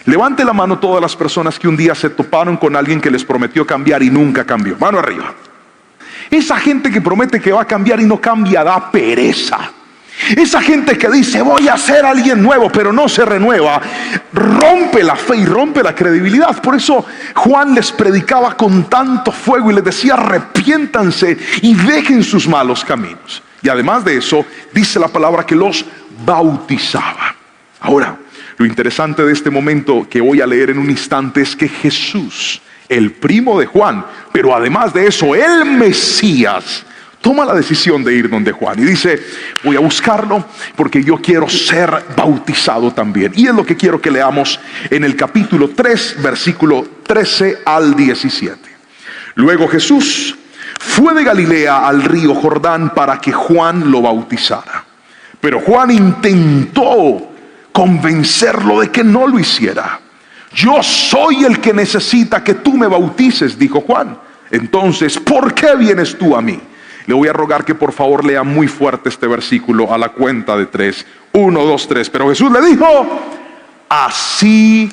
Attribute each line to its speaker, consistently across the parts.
Speaker 1: Levante la mano todas las personas que un día se toparon con alguien que les prometió cambiar y nunca cambió. Mano arriba. Esa gente que promete que va a cambiar y no cambia da pereza. Esa gente que dice voy a ser alguien nuevo pero no se renueva, rompe la fe y rompe la credibilidad. Por eso Juan les predicaba con tanto fuego y les decía arrepiéntanse y dejen sus malos caminos. Y además de eso dice la palabra que los bautizaba. Ahora, lo interesante de este momento que voy a leer en un instante es que Jesús, el primo de Juan, pero además de eso el Mesías, toma la decisión de ir donde Juan y dice voy a buscarlo porque yo quiero ser bautizado también. Y es lo que quiero que leamos en el capítulo 3 versículo 13 al 17. Luego Jesús fue de Galilea al río Jordán para que Juan lo bautizara. Pero Juan intentó convencerlo de que no lo hiciera. Yo soy el que necesita que tú me bautices, dijo Juan. Entonces, ¿por qué vienes tú a mí? Le voy a rogar que por favor lea muy fuerte este versículo a la cuenta de 3. 1, 2, 3. Pero Jesús le dijo, así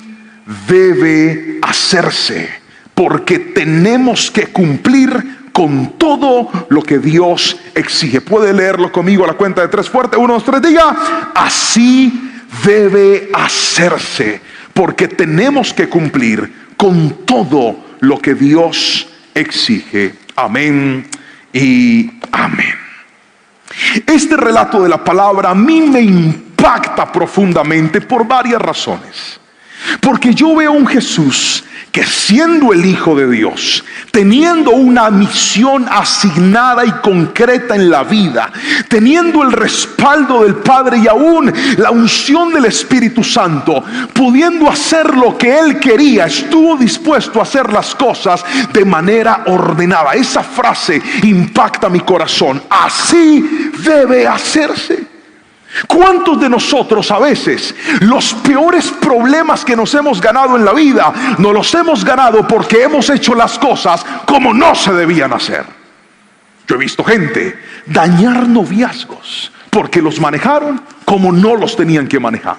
Speaker 1: debe hacerse, porque tenemos que cumplir con todo lo que Dios exige. ¿Puede leerlo conmigo a la cuenta de 3 fuerte? 1, 2, 3, diga, así debe hacerse, porque tenemos que cumplir con todo lo que Dios exige. Amén y amén. Este relato de la palabra a mí me impacta profundamente por varias razones. Porque yo veo un Jesús que siendo el Hijo de Dios, teniendo una misión asignada y concreta en la vida, teniendo el respaldo del Padre y aún la unción del Espíritu Santo, pudiendo hacer lo que Él quería, estuvo dispuesto a hacer las cosas de manera ordenada. Esa frase impacta mi corazón. Así debe hacerse. ¿Cuántos de nosotros a veces los peores problemas que nos hemos ganado en la vida nos los hemos ganado porque hemos hecho las cosas como no se debían hacer? Yo he visto gente dañar noviazgos porque los manejaron como no los tenían que manejar.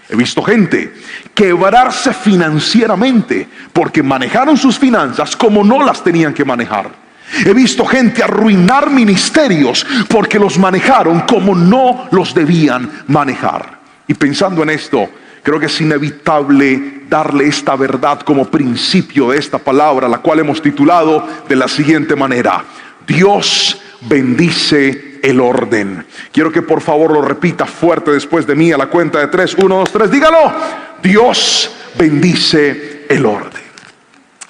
Speaker 1: He visto gente quebrarse financieramente porque manejaron sus finanzas como no las tenían que manejar. He visto gente arruinar ministerios porque los manejaron como no los debían manejar. Y pensando en esto, creo que es inevitable darle esta verdad como principio de esta palabra, la cual hemos titulado de la siguiente manera: Dios bendice el orden. Quiero que por favor lo repita fuerte después de mí a la cuenta de 3. 1, 2, 3, dígalo. Dios bendice el orden.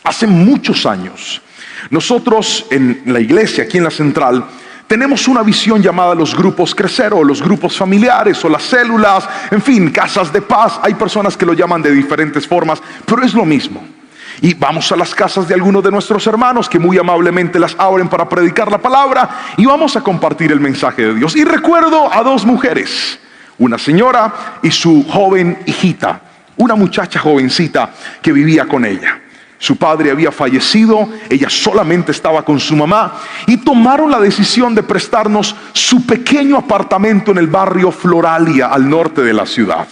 Speaker 1: Hace muchos años, nosotros en la iglesia, aquí en la central, tenemos una visión llamada los grupos crecer, o los grupos familiares, o las células, en fin, casas de paz. Hay personas que lo llaman de diferentes formas, pero es lo mismo. Y vamos a las casas de algunos de nuestros hermanos que muy amablemente las abren para predicar la palabra y vamos a compartir el mensaje de Dios. Y recuerdo a 2 mujeres, una señora y su joven hijita, una muchacha jovencita que vivía con ella. Su padre había fallecido, ella solamente estaba con su mamá y tomaron la decisión de prestarnos su pequeño apartamento en el barrio Floralia, al norte de la ciudad.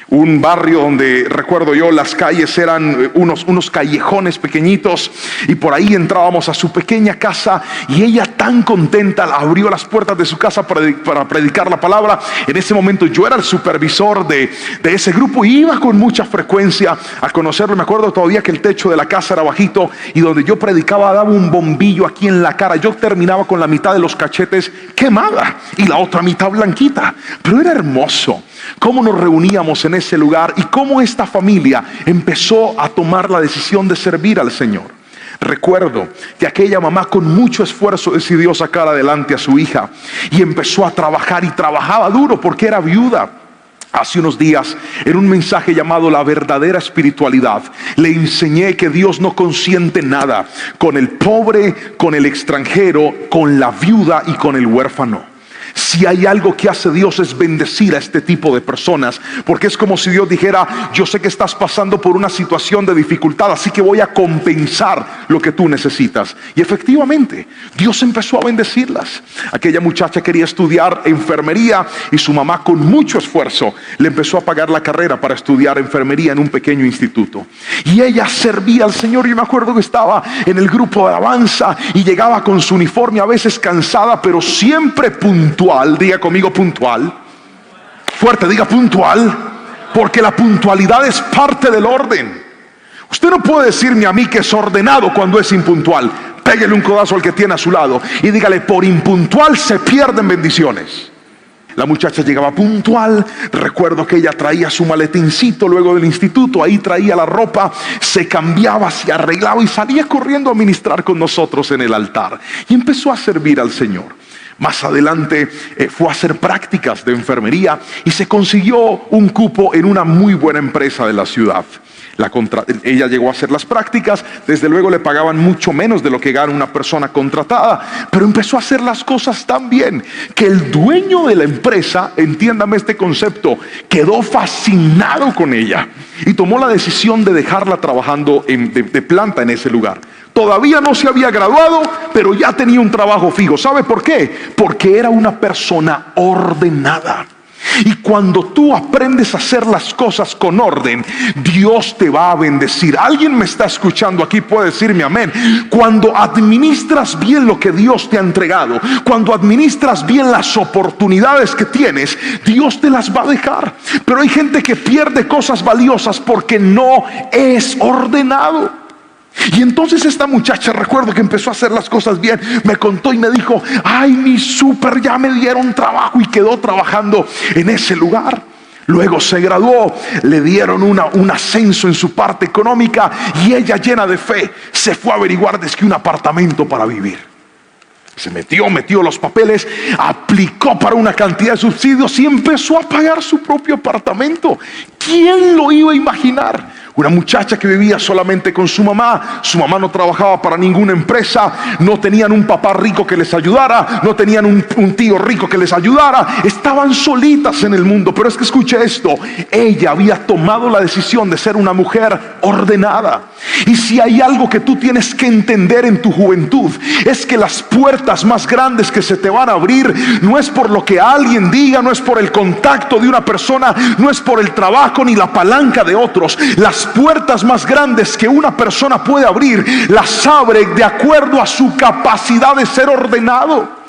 Speaker 1: Un barrio donde, recuerdo yo, las calles eran unos callejones pequeñitos y por ahí entrábamos a su pequeña casa y ella tan contenta abrió las puertas de su casa para predicar la palabra. En ese momento yo era el supervisor de ese grupo y iba con mucha frecuencia a conocerlo. Me acuerdo todavía que el techo de la casa era bajito y donde yo predicaba daba un bombillo aquí en la cara. Yo terminaba con la mitad de los cachetes quemada y la otra mitad blanquita, pero era hermoso cómo nos reuníamos en ese lugar y cómo esta familia empezó a tomar la decisión de servir al Señor. Recuerdo que aquella mamá con mucho esfuerzo decidió sacar adelante a su hija y empezó a trabajar y trabajaba duro porque era viuda. Hace unos días, en un mensaje llamado La verdadera espiritualidad, le enseñé que Dios no consiente nada con el pobre, con el extranjero, con la viuda y con el huérfano. Si hay algo que hace Dios es bendecir a este tipo de personas, porque es como si Dios dijera: yo sé que estás pasando por una situación de dificultad, así que voy a compensar lo que tú necesitas. Y efectivamente, Dios empezó a bendecirlas. Aquella muchacha quería estudiar enfermería y su mamá, con mucho esfuerzo, le empezó a pagar la carrera para estudiar enfermería en un pequeño instituto. Y ella servía al Señor. Yo me acuerdo que estaba en el grupo de alabanza y llegaba con su uniforme, a veces cansada, pero siempre puntual. Diga conmigo: puntual. Fuerte, diga: puntual. Porque la puntualidad es parte del orden. Usted no puede decirme a mí que es ordenado cuando es impuntual. Pégale un codazo al que tiene a su lado y dígale: por impuntual se pierden bendiciones. La muchacha llegaba puntual. Recuerdo que ella traía su maletincito luego del instituto. Ahí traía la ropa, se cambiaba, se arreglaba y salía corriendo a ministrar con nosotros en el altar. Y empezó a servir al Señor. Más adelante fue a hacer prácticas de enfermería y se consiguió un cupo en una muy buena empresa de la ciudad. Ella llegó a hacer las prácticas. Desde luego le pagaban mucho menos de lo que gana una persona contratada, pero empezó a hacer las cosas tan bien que el dueño de la empresa, entiéndame este concepto, quedó fascinado con ella y tomó la decisión de dejarla trabajando de planta en ese lugar. Todavía no se había graduado, pero ya tenía un trabajo fijo. ¿Sabe por qué? Porque era una persona ordenada. Y cuando tú aprendes a hacer las cosas con orden, Dios te va a bendecir. ¿Alguien me está escuchando aquí? Puede decirme amén. Cuando administras bien lo que Dios te ha entregado, cuando administras bien las oportunidades que tienes, Dios te las va a dejar. Pero hay gente que pierde cosas valiosas porque no es ordenado. Y entonces esta muchacha, recuerdo que empezó a hacer las cosas bien, me contó y me dijo: ay, mi súper, ya me dieron trabajo, y quedó trabajando en ese lugar. Luego se graduó, le dieron un ascenso en su parte económica y ella, llena de fe, se fue a averiguar un apartamento para vivir. Se metió los papeles, aplicó para una cantidad de subsidios y empezó a pagar su propio apartamento. ¿Quién lo iba a imaginar? Una muchacha que vivía solamente con su mamá no trabajaba para ninguna empresa, no tenían un papá rico que les ayudara, no tenían un tío rico que les ayudara, estaban solitas en el mundo. Pero es que escuche esto: ella había tomado la decisión de ser una mujer ordenada. Y si hay algo que tú tienes que entender en tu juventud, es que las puertas más grandes que se te van a abrir no es por lo que alguien diga, no es por el contacto de una persona, no es por el trabajo ni la palanca de otros. Las puertas más grandes que una persona puede abrir, las abre de acuerdo a su capacidad de ser ordenado.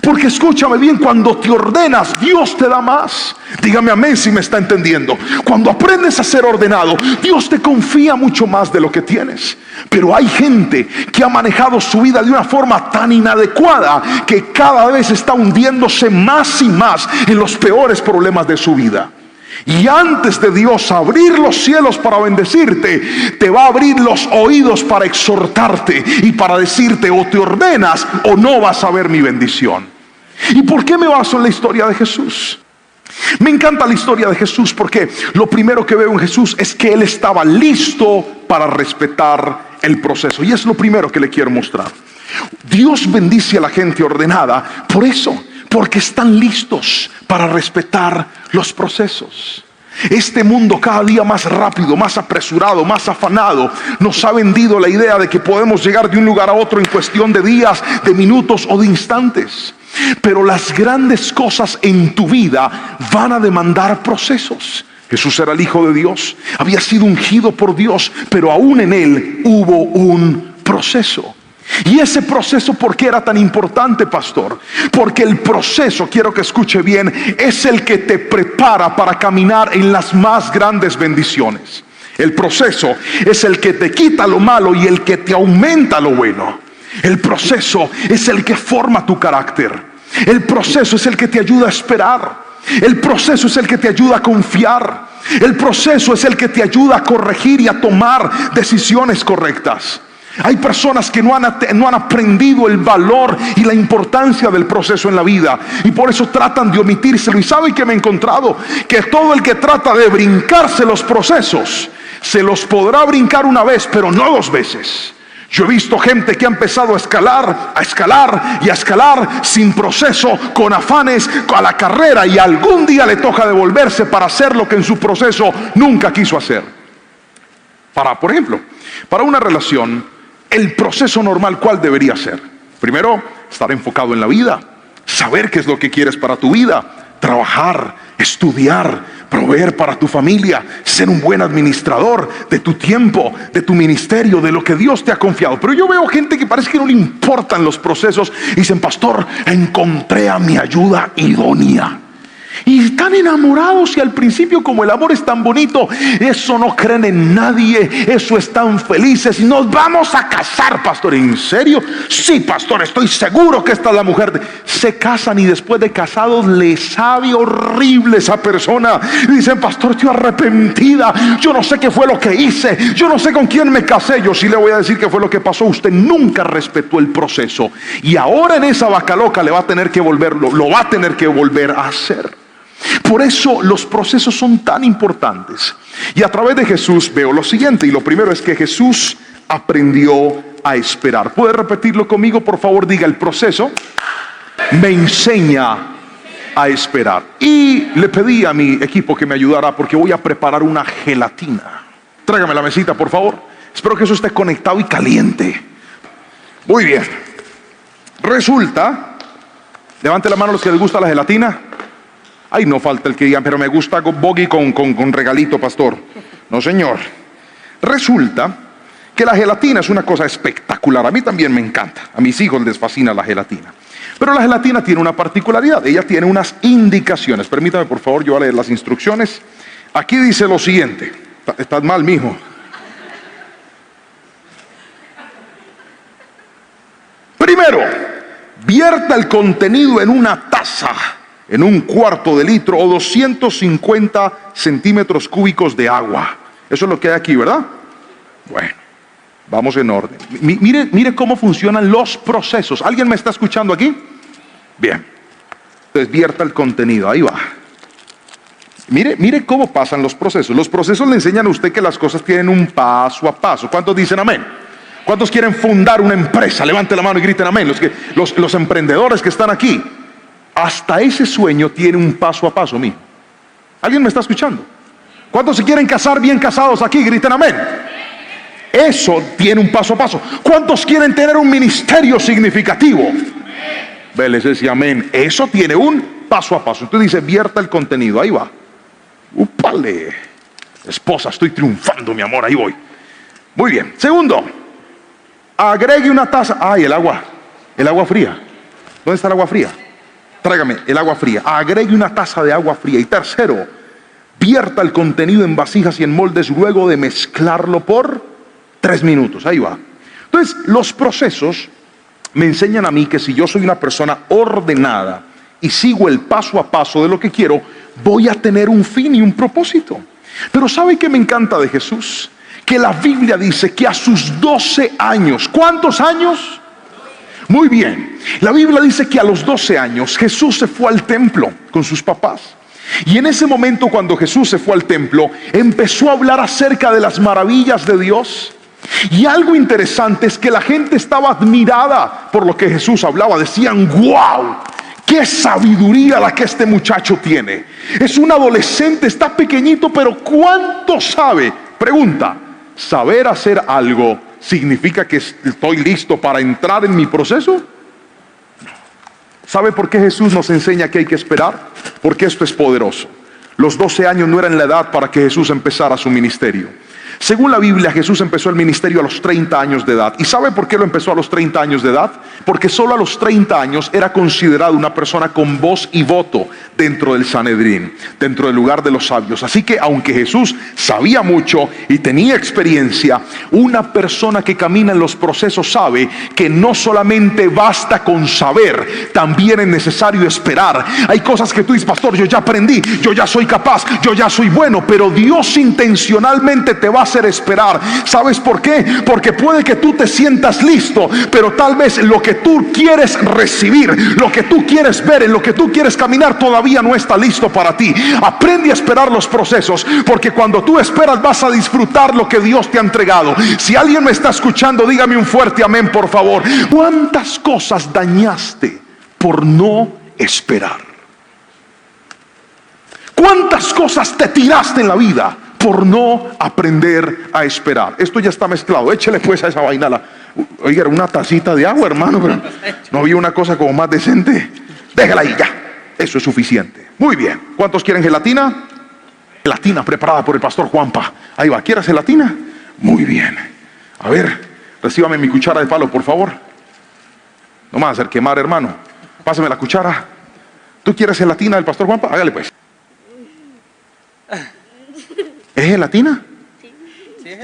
Speaker 1: Porque escúchame bien, cuando te ordenas, Dios te da más. Dígame amén si me está entendiendo. Cuando aprendes a ser ordenado, Dios te confía mucho más de lo que tienes. Pero hay gente que ha manejado su vida de una forma tan inadecuada que cada vez está hundiéndose más y más en los peores problemas de su vida. Y antes de Dios abrir los cielos para bendecirte, te va a abrir los oídos para exhortarte y para decirte: o te ordenas o no vas a ver mi bendición. ¿Y por qué me baso en la historia de Jesús? Me encanta la historia de Jesús porque lo primero que veo en Jesús es que Él estaba listo para respetar el proceso. Y es lo primero que le quiero mostrar. Dios bendice a la gente ordenada por eso, porque están listos para respetar los procesos. Este mundo cada día más rápido, más apresurado, más afanado, nos ha vendido la idea de que podemos llegar de un lugar a otro en cuestión de días, de minutos o de instantes. Pero las grandes cosas en tu vida van a demandar procesos. Jesús era el Hijo de Dios, había sido ungido por Dios, pero aún en Él hubo un proceso. Y ese proceso, ¿por qué era tan importante, pastor? Porque el proceso, quiero que escuche bien, es el que te prepara para caminar en las más grandes bendiciones. El proceso es el que te quita lo malo y el que te aumenta lo bueno. El proceso es el que forma tu carácter. El proceso es el que te ayuda a esperar. El proceso es el que te ayuda a confiar. El proceso es el que te ayuda a corregir y a tomar decisiones correctas. Hay personas que no han aprendido el valor y la importancia del proceso en la vida, y por eso tratan de omitírselo. ¿Y saben qué me he encontrado? Que todo el que trata de brincarse los procesos, se los podrá brincar una vez, pero no dos veces. Yo he visto gente que ha empezado a escalar y a escalar sin proceso, con afanes a la carrera, y algún día le toca devolverse para hacer lo que en su proceso nunca quiso hacer. Por ejemplo, para una relación, el proceso normal, ¿cuál debería ser? Primero, estar enfocado en la vida, saber qué es lo que quieres para tu vida, trabajar, estudiar, proveer para tu familia, ser un buen administrador de tu tiempo, de tu ministerio, de lo que Dios te ha confiado. Pero yo veo gente que parece que no le importan los procesos y dicen: pastor, encontré a mi ayuda idónea. Y están enamorados, y al principio, como el amor es tan bonito, eso no creen en nadie, eso están felices y nos vamos a casar. Pastor, ¿en serio? Sí, pastor, estoy seguro que esta es la mujer. Se casan y después de casados les sabe horrible esa persona. Y dicen: pastor, estoy arrepentida, yo no sé qué fue lo que hice, yo no sé con quién me casé. Yo sí le voy a decir qué fue lo que pasó. Usted nunca respetó el proceso, y ahora en esa vaca loca le va a tener que lo va a tener que volver a hacer. Por eso los procesos son tan importantes. Y a través de Jesús veo lo siguiente, y lo primero es que Jesús aprendió a esperar. ¿Puede repetirlo conmigo, por favor? Diga: el proceso me enseña a esperar. Y le pedí a mi equipo que me ayudara, porque voy a preparar una gelatina. Tráigame la mesita, por favor. Espero que eso esté conectado y caliente. Muy bien. Resulta, levante la mano los que les gusta la gelatina. Ay, no falta el que diga: pero me gusta bogey con regalito, pastor. No, señor. Resulta que la gelatina es una cosa espectacular. A mí también me encanta. A mis hijos les fascina la gelatina. Pero la gelatina tiene una particularidad. Ella tiene unas indicaciones. Permítame, por favor, yo voy a leer las instrucciones. Aquí dice lo siguiente. Estás mal, mijo. Primero, vierta el contenido en una taza, en un cuarto de litro o 250 centímetros cúbicos de agua. Eso es lo que hay aquí, ¿verdad? Bueno, vamos en orden. Mire cómo funcionan los procesos. ¿Alguien me está escuchando aquí? Bien. Entonces vierta el contenido, ahí va. Mire cómo pasan los procesos. Los procesos le enseñan a usted que las cosas tienen un paso a paso. ¿Cuántos dicen amén? ¿Cuántos quieren fundar una empresa? Levante la mano y griten amén. Los emprendedores que están aquí. Hasta ese sueño tiene un paso a paso, mío. ¿Alguien me está escuchando? ¿Cuántos se quieren casar bien casados aquí? Griten amén. Eso tiene un paso a paso. ¿Cuántos quieren tener un ministerio significativo? Les decía amén. Eso tiene un paso a paso. Entonces dice: vierta el contenido. Ahí va. Upale. Esposa, estoy triunfando, mi amor. Ahí voy. Muy bien. Segundo, agregue una taza. Ay, el agua fría. ¿Dónde está el agua fría? Tráigame el agua fría. Agregue una taza de agua fría. Y tercero, vierta el contenido en vasijas y en moldes luego de mezclarlo por 3 minutos. Ahí va. Entonces, los procesos me enseñan a mí que si yo soy una persona ordenada y sigo el paso a paso de lo que quiero, voy a tener un fin y un propósito. Pero ¿sabe qué me encanta de Jesús? Que la Biblia dice que a sus 12 años, ¿cuántos años? Muy bien, la Biblia dice que a los 12 años Jesús se fue al templo con sus papás. Y en ese momento, cuando Jesús se fue al templo, empezó a hablar acerca de las maravillas de Dios. Y algo interesante es que la gente estaba admirada por lo que Jesús hablaba. Decían: wow, qué sabiduría la que este muchacho tiene. Es un adolescente, está pequeñito, pero ¿cuánto sabe? Pregunta: ¿saber hacer algo significa que estoy listo para entrar en mi proceso? ¿Sabe por qué Jesús nos enseña que hay que esperar? Porque esto es poderoso. Los 12 años no eran la edad para que Jesús empezara su ministerio. Según la Biblia, Jesús empezó el ministerio a los 30 años de edad. ¿Y sabe por qué lo empezó a los 30 años de edad? Porque solo a los 30 años era considerado una persona con voz y voto dentro del Sanedrín, dentro del lugar de los sabios. Así que aunque Jesús sabía mucho y tenía experiencia, una persona que camina en los procesos sabe que no solamente basta con saber, también es necesario esperar. Hay cosas que tú dices: pastor, yo ya aprendí, yo ya soy capaz, yo ya soy bueno, pero Dios intencionalmente te va hacer esperar. ¿Sabes por qué? Porque puede que tú te sientas listo, pero tal vez lo que tú quieres recibir, lo que tú quieres ver, en lo que tú quieres caminar, todavía no está listo para ti. Aprende a esperar los procesos, porque cuando tú esperas vas a disfrutar lo que Dios te ha entregado. Si alguien me está escuchando, dígame un fuerte amén, por favor. ¿Cuántas cosas dañaste por no esperar? ¿Cuántas cosas te tiraste en la vida por no aprender a esperar? Esto ya está mezclado. Échele pues a esa vaina. Oiga, era una tacita de agua, hermano, pero no había una cosa como más decente. Déjala ahí ya. Eso es suficiente. Muy bien. ¿Cuántos quieren gelatina? Gelatina preparada por el pastor Juanpa. Ahí va. ¿Quieres gelatina? Muy bien. A ver, recíbame mi cuchara de palo, por favor. No me vas a hacer quemar, hermano. Pásame la cuchara. ¿Tú quieres gelatina del pastor Juanpa? Hágale pues. ¿Es gelatina? Sí.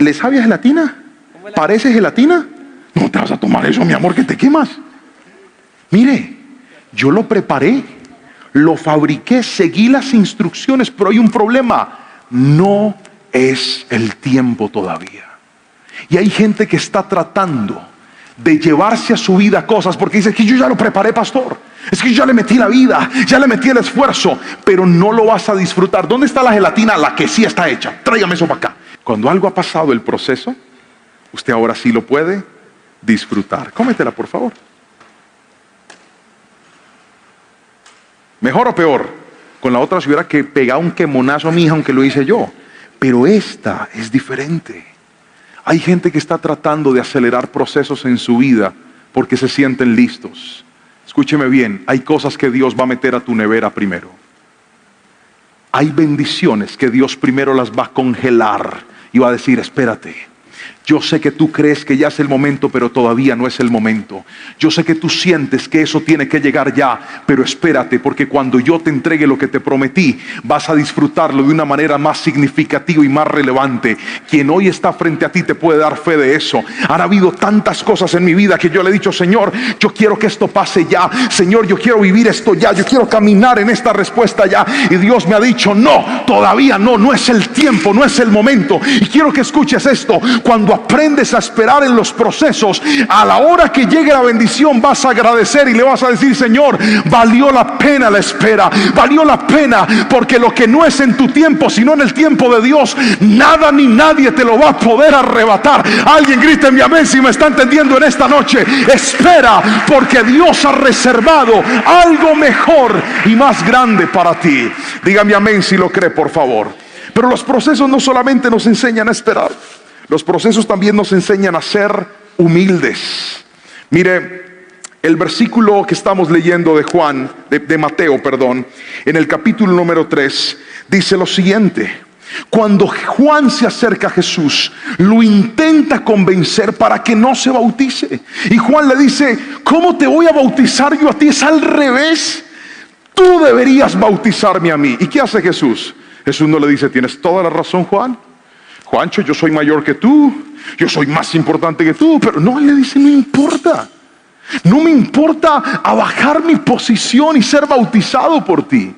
Speaker 1: ¿Le sabe a gelatina? ¿Parece gelatina? No te vas a tomar eso, mi amor, que te quemas. Mire, yo lo preparé, lo fabriqué, seguí las instrucciones, pero hay un problema. No es el tiempo todavía. Y hay gente que está tratando de llevarse a su vida cosas porque dice que yo ya lo preparé, pastor. Es que yo ya le metí la vida, ya le metí el esfuerzo, pero no lo vas a disfrutar. ¿Dónde está la gelatina? La que sí está hecha. Tráigame eso para acá. Cuando algo ha pasado el proceso, usted ahora sí lo puede disfrutar. Cómetela, por favor. ¿Mejor o peor? Con la otra se hubiera que pegado un quemonazo a mi hija, aunque lo hice yo. Pero esta es diferente. Hay gente que está tratando de acelerar procesos en su vida porque se sienten listos. Escúcheme bien, hay cosas que Dios va a meter a tu nevera primero. Hay bendiciones que Dios primero las va a congelar y va a decir, espérate. Yo sé que tú crees que ya es el momento, pero todavía no es el momento. Yo sé que tú sientes que eso tiene que llegar ya, pero espérate, porque cuando yo te entregue lo que te prometí, vas a disfrutarlo de una manera más significativa y más relevante. Quien hoy está frente a ti te puede dar fe de eso. Han habido tantas cosas en mi vida que yo le he dicho, Señor, yo quiero que esto pase ya. Señor, yo quiero vivir esto ya. Yo quiero caminar en esta respuesta ya. Y Dios me ha dicho, no, todavía no, no es el tiempo, no es el momento. Y quiero que escuches esto. Cuando aprendes a esperar en los procesos, a la hora que llegue la bendición vas a agradecer y le vas a decir, Señor, valió la pena la espera, valió la pena, porque lo que no es en tu tiempo sino en el tiempo de Dios, nada ni nadie te lo va a poder arrebatar. Alguien grite mi amén si me está entendiendo en esta noche. Espera, porque Dios ha reservado algo mejor y más grande para ti. Dígame amén si lo cree, por favor. Pero los procesos no solamente nos enseñan a esperar, los procesos también nos enseñan a ser humildes. Mire, el versículo que estamos leyendo de Mateo, en el capítulo número 3, dice lo siguiente. Cuando Juan se acerca a Jesús, lo intenta convencer para que no se bautice. Y Juan le dice, ¿cómo te voy a bautizar yo a ti? Es al revés. Tú deberías bautizarme a mí. ¿Y qué hace Jesús? Jesús no le dice, tienes toda la razón, Juan. Juancho, yo soy mayor que tú, yo soy más importante que tú, pero no, él le dice, no importa. No me importa abajar mi posición y ser bautizado por ti.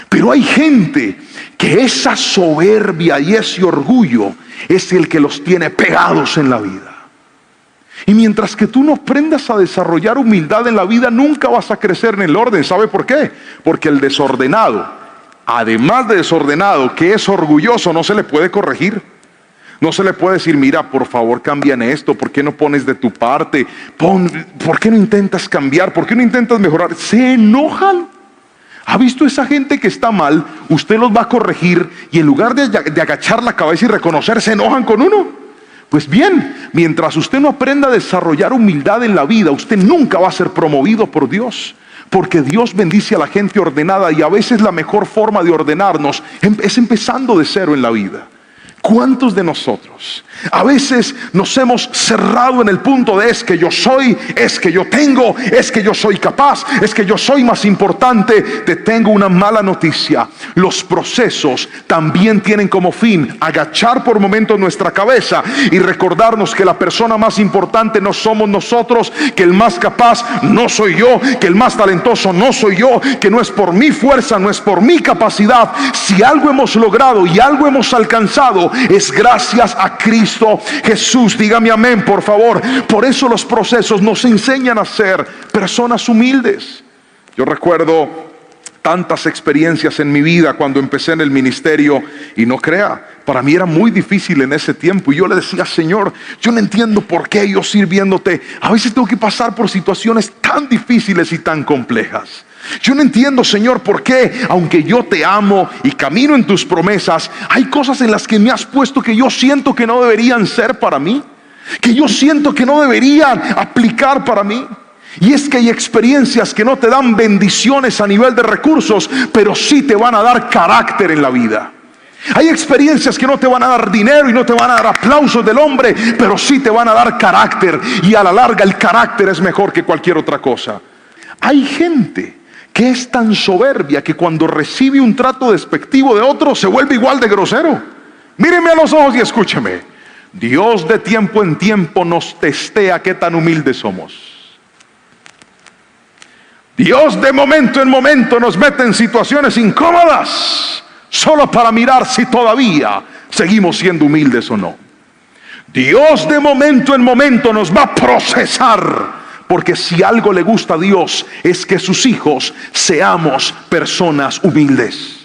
Speaker 1: Pero hay gente que esa soberbia y ese orgullo es el que los tiene pegados en la vida. Y mientras que tú no aprendas a desarrollar humildad en la vida, nunca vas a crecer en el orden. ¿Sabe por qué? Porque el desordenado, además de desordenado, que es orgulloso, no se le puede corregir. No se le puede decir, mira, por favor, cambia en esto. ¿Por qué no pones de tu parte? ¿Por qué no intentas cambiar? ¿Por qué no intentas mejorar? Se enojan. ¿Ha visto esa gente que está mal? Usted los va a corregir y en lugar de agachar la cabeza y reconocer, se enojan con uno. Pues bien, mientras usted no aprenda a desarrollar humildad en la vida, usted nunca va a ser promovido por Dios. Porque Dios bendice a la gente ordenada y a veces la mejor forma de ordenarnos es empezando de cero en la vida. ¿Cuántos de nosotros a veces nos hemos cerrado en el punto de es que yo soy, es que yo tengo, es que yo soy capaz, es que yo soy más importante? Te tengo una mala noticia. Los procesos también tienen como fin agachar por momentos nuestra cabeza y recordarnos que la persona más importante no somos nosotros, que el más capaz no soy yo, que el más talentoso no soy yo, que no es por mi fuerza, no es por mi capacidad. Si algo hemos logrado y algo hemos alcanzado, pasado es gracias a Cristo Jesús. Dígame amén, por favor. Por eso los procesos nos enseñan a ser personas humildes. Yo recuerdo tantas experiencias en mi vida cuando empecé en el ministerio, y no crea, para mí era muy difícil en ese tiempo, y yo le decía: Señor, yo no entiendo por qué yo sirviéndote a veces tengo que pasar por situaciones tan difíciles y tan complejas. Yo no entiendo, Señor, por qué, aunque yo te amo y camino en tus promesas, hay cosas en las que me has puesto que yo siento que no deberían ser para mí, que yo siento que no deberían aplicar para mí. Y es que hay experiencias que no te dan bendiciones a nivel de recursos, pero sí te van a dar carácter en la vida. Hay experiencias que no te van a dar dinero y no te van a dar aplausos del hombre, pero sí te van a dar carácter. Y a la larga el carácter es mejor que cualquier otra cosa. Hay gente que es tan soberbia que cuando recibe un trato despectivo de otro se vuelve igual de grosero. Míreme a los ojos y escúcheme. Dios de tiempo en tiempo nos testea qué tan humildes somos. Dios de momento en momento nos mete en situaciones incómodas solo para mirar si todavía seguimos siendo humildes o no. Dios de momento en momento nos va a procesar, porque si algo le gusta a Dios es que sus hijos seamos personas humildes.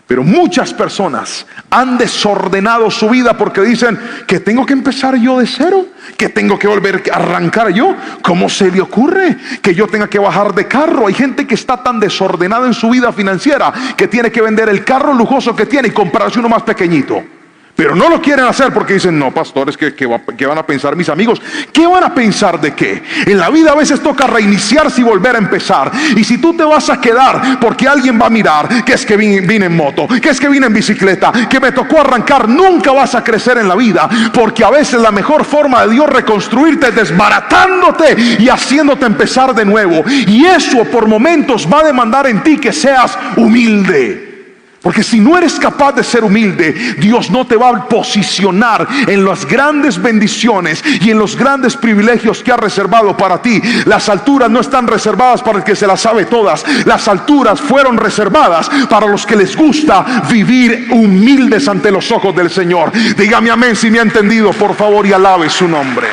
Speaker 1: Pero muchas personas han desordenado su vida porque dicen que tengo que empezar yo de cero, que tengo que volver a arrancar yo. ¿Cómo se le ocurre que yo tenga que bajar de carro? Hay gente que está tan desordenada en su vida financiera que tiene que vender el carro lujoso que tiene y comprarse uno más pequeñito. Pero no lo quieren hacer porque dicen: no, pastores, ¿qué van a pensar mis amigos? ¿Qué van a pensar de qué? En la vida a veces toca reiniciarse y volver a empezar. Y si tú te vas a quedar porque alguien va a mirar que es que vine en moto, que es que vine en bicicleta, que me tocó arrancar, nunca vas a crecer en la vida. Porque a veces la mejor forma de Dios reconstruirte es desbaratándote y haciéndote empezar de nuevo. Y eso por momentos va a demandar en ti que seas humilde. Porque si no eres capaz de ser humilde, Dios no te va a posicionar en las grandes bendiciones y en los grandes privilegios que ha reservado para ti. Las alturas no están reservadas para el que se las sabe todas. Las alturas fueron reservadas para los que les gusta vivir humildes ante los ojos del Señor. Dígame amén si me ha entendido, por favor, y alabe su nombre.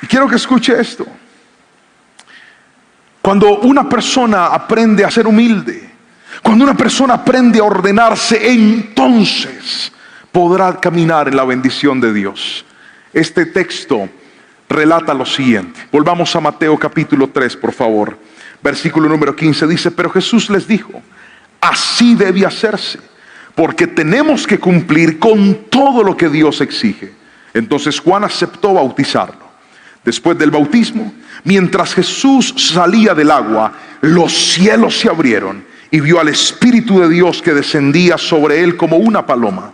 Speaker 1: Y quiero que escuche esto. Cuando una persona aprende a ser humilde, cuando una persona aprende a ordenarse, entonces podrá caminar en la bendición de Dios. Este texto relata lo siguiente. Volvamos a Mateo capítulo 3, por favor. Versículo número 15 dice: pero Jesús les dijo: así debe hacerse, porque tenemos que cumplir con todo lo que Dios exige. Entonces Juan aceptó bautizarlo. Después del bautismo, mientras Jesús salía del agua, los cielos se abrieron y vio al Espíritu de Dios que descendía sobre él como una paloma.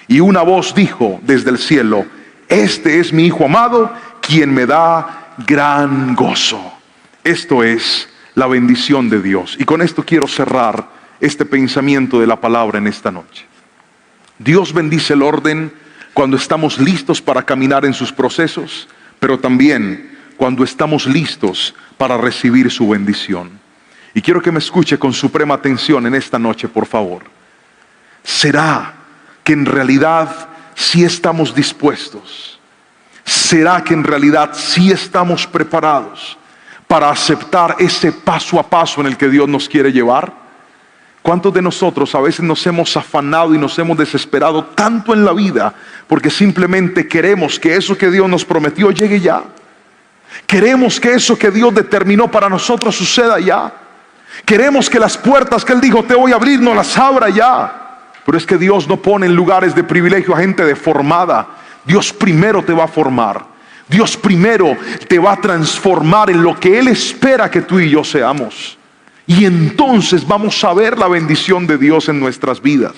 Speaker 1: Y una voz dijo desde el cielo: este es mi Hijo amado, quien me da gran gozo. Esto es la bendición de Dios. Y con esto quiero cerrar este pensamiento de la palabra en esta noche. Dios bendice el orden cuando estamos listos para caminar en sus procesos, pero también cuando estamos listos para recibir su bendición. Y quiero que me escuche con suprema atención en esta noche, por favor. ¿Será que en realidad sí estamos dispuestos? ¿Será que en realidad sí estamos preparados para aceptar ese paso a paso en el que Dios nos quiere llevar? ¿Cuántos de nosotros a veces nos hemos afanado y nos hemos desesperado tanto en la vida porque simplemente queremos que eso que Dios nos prometió llegue ya? Queremos que eso que Dios determinó para nosotros suceda ya. Queremos que las puertas que Él dijo te voy a abrir, no las abra ya. Pero es que Dios no pone en lugares de privilegio a gente deformada. Dios primero te va a formar. Dios primero te va a transformar en lo que Él espera que tú y yo seamos. Y entonces vamos a ver la bendición de Dios en nuestras vidas.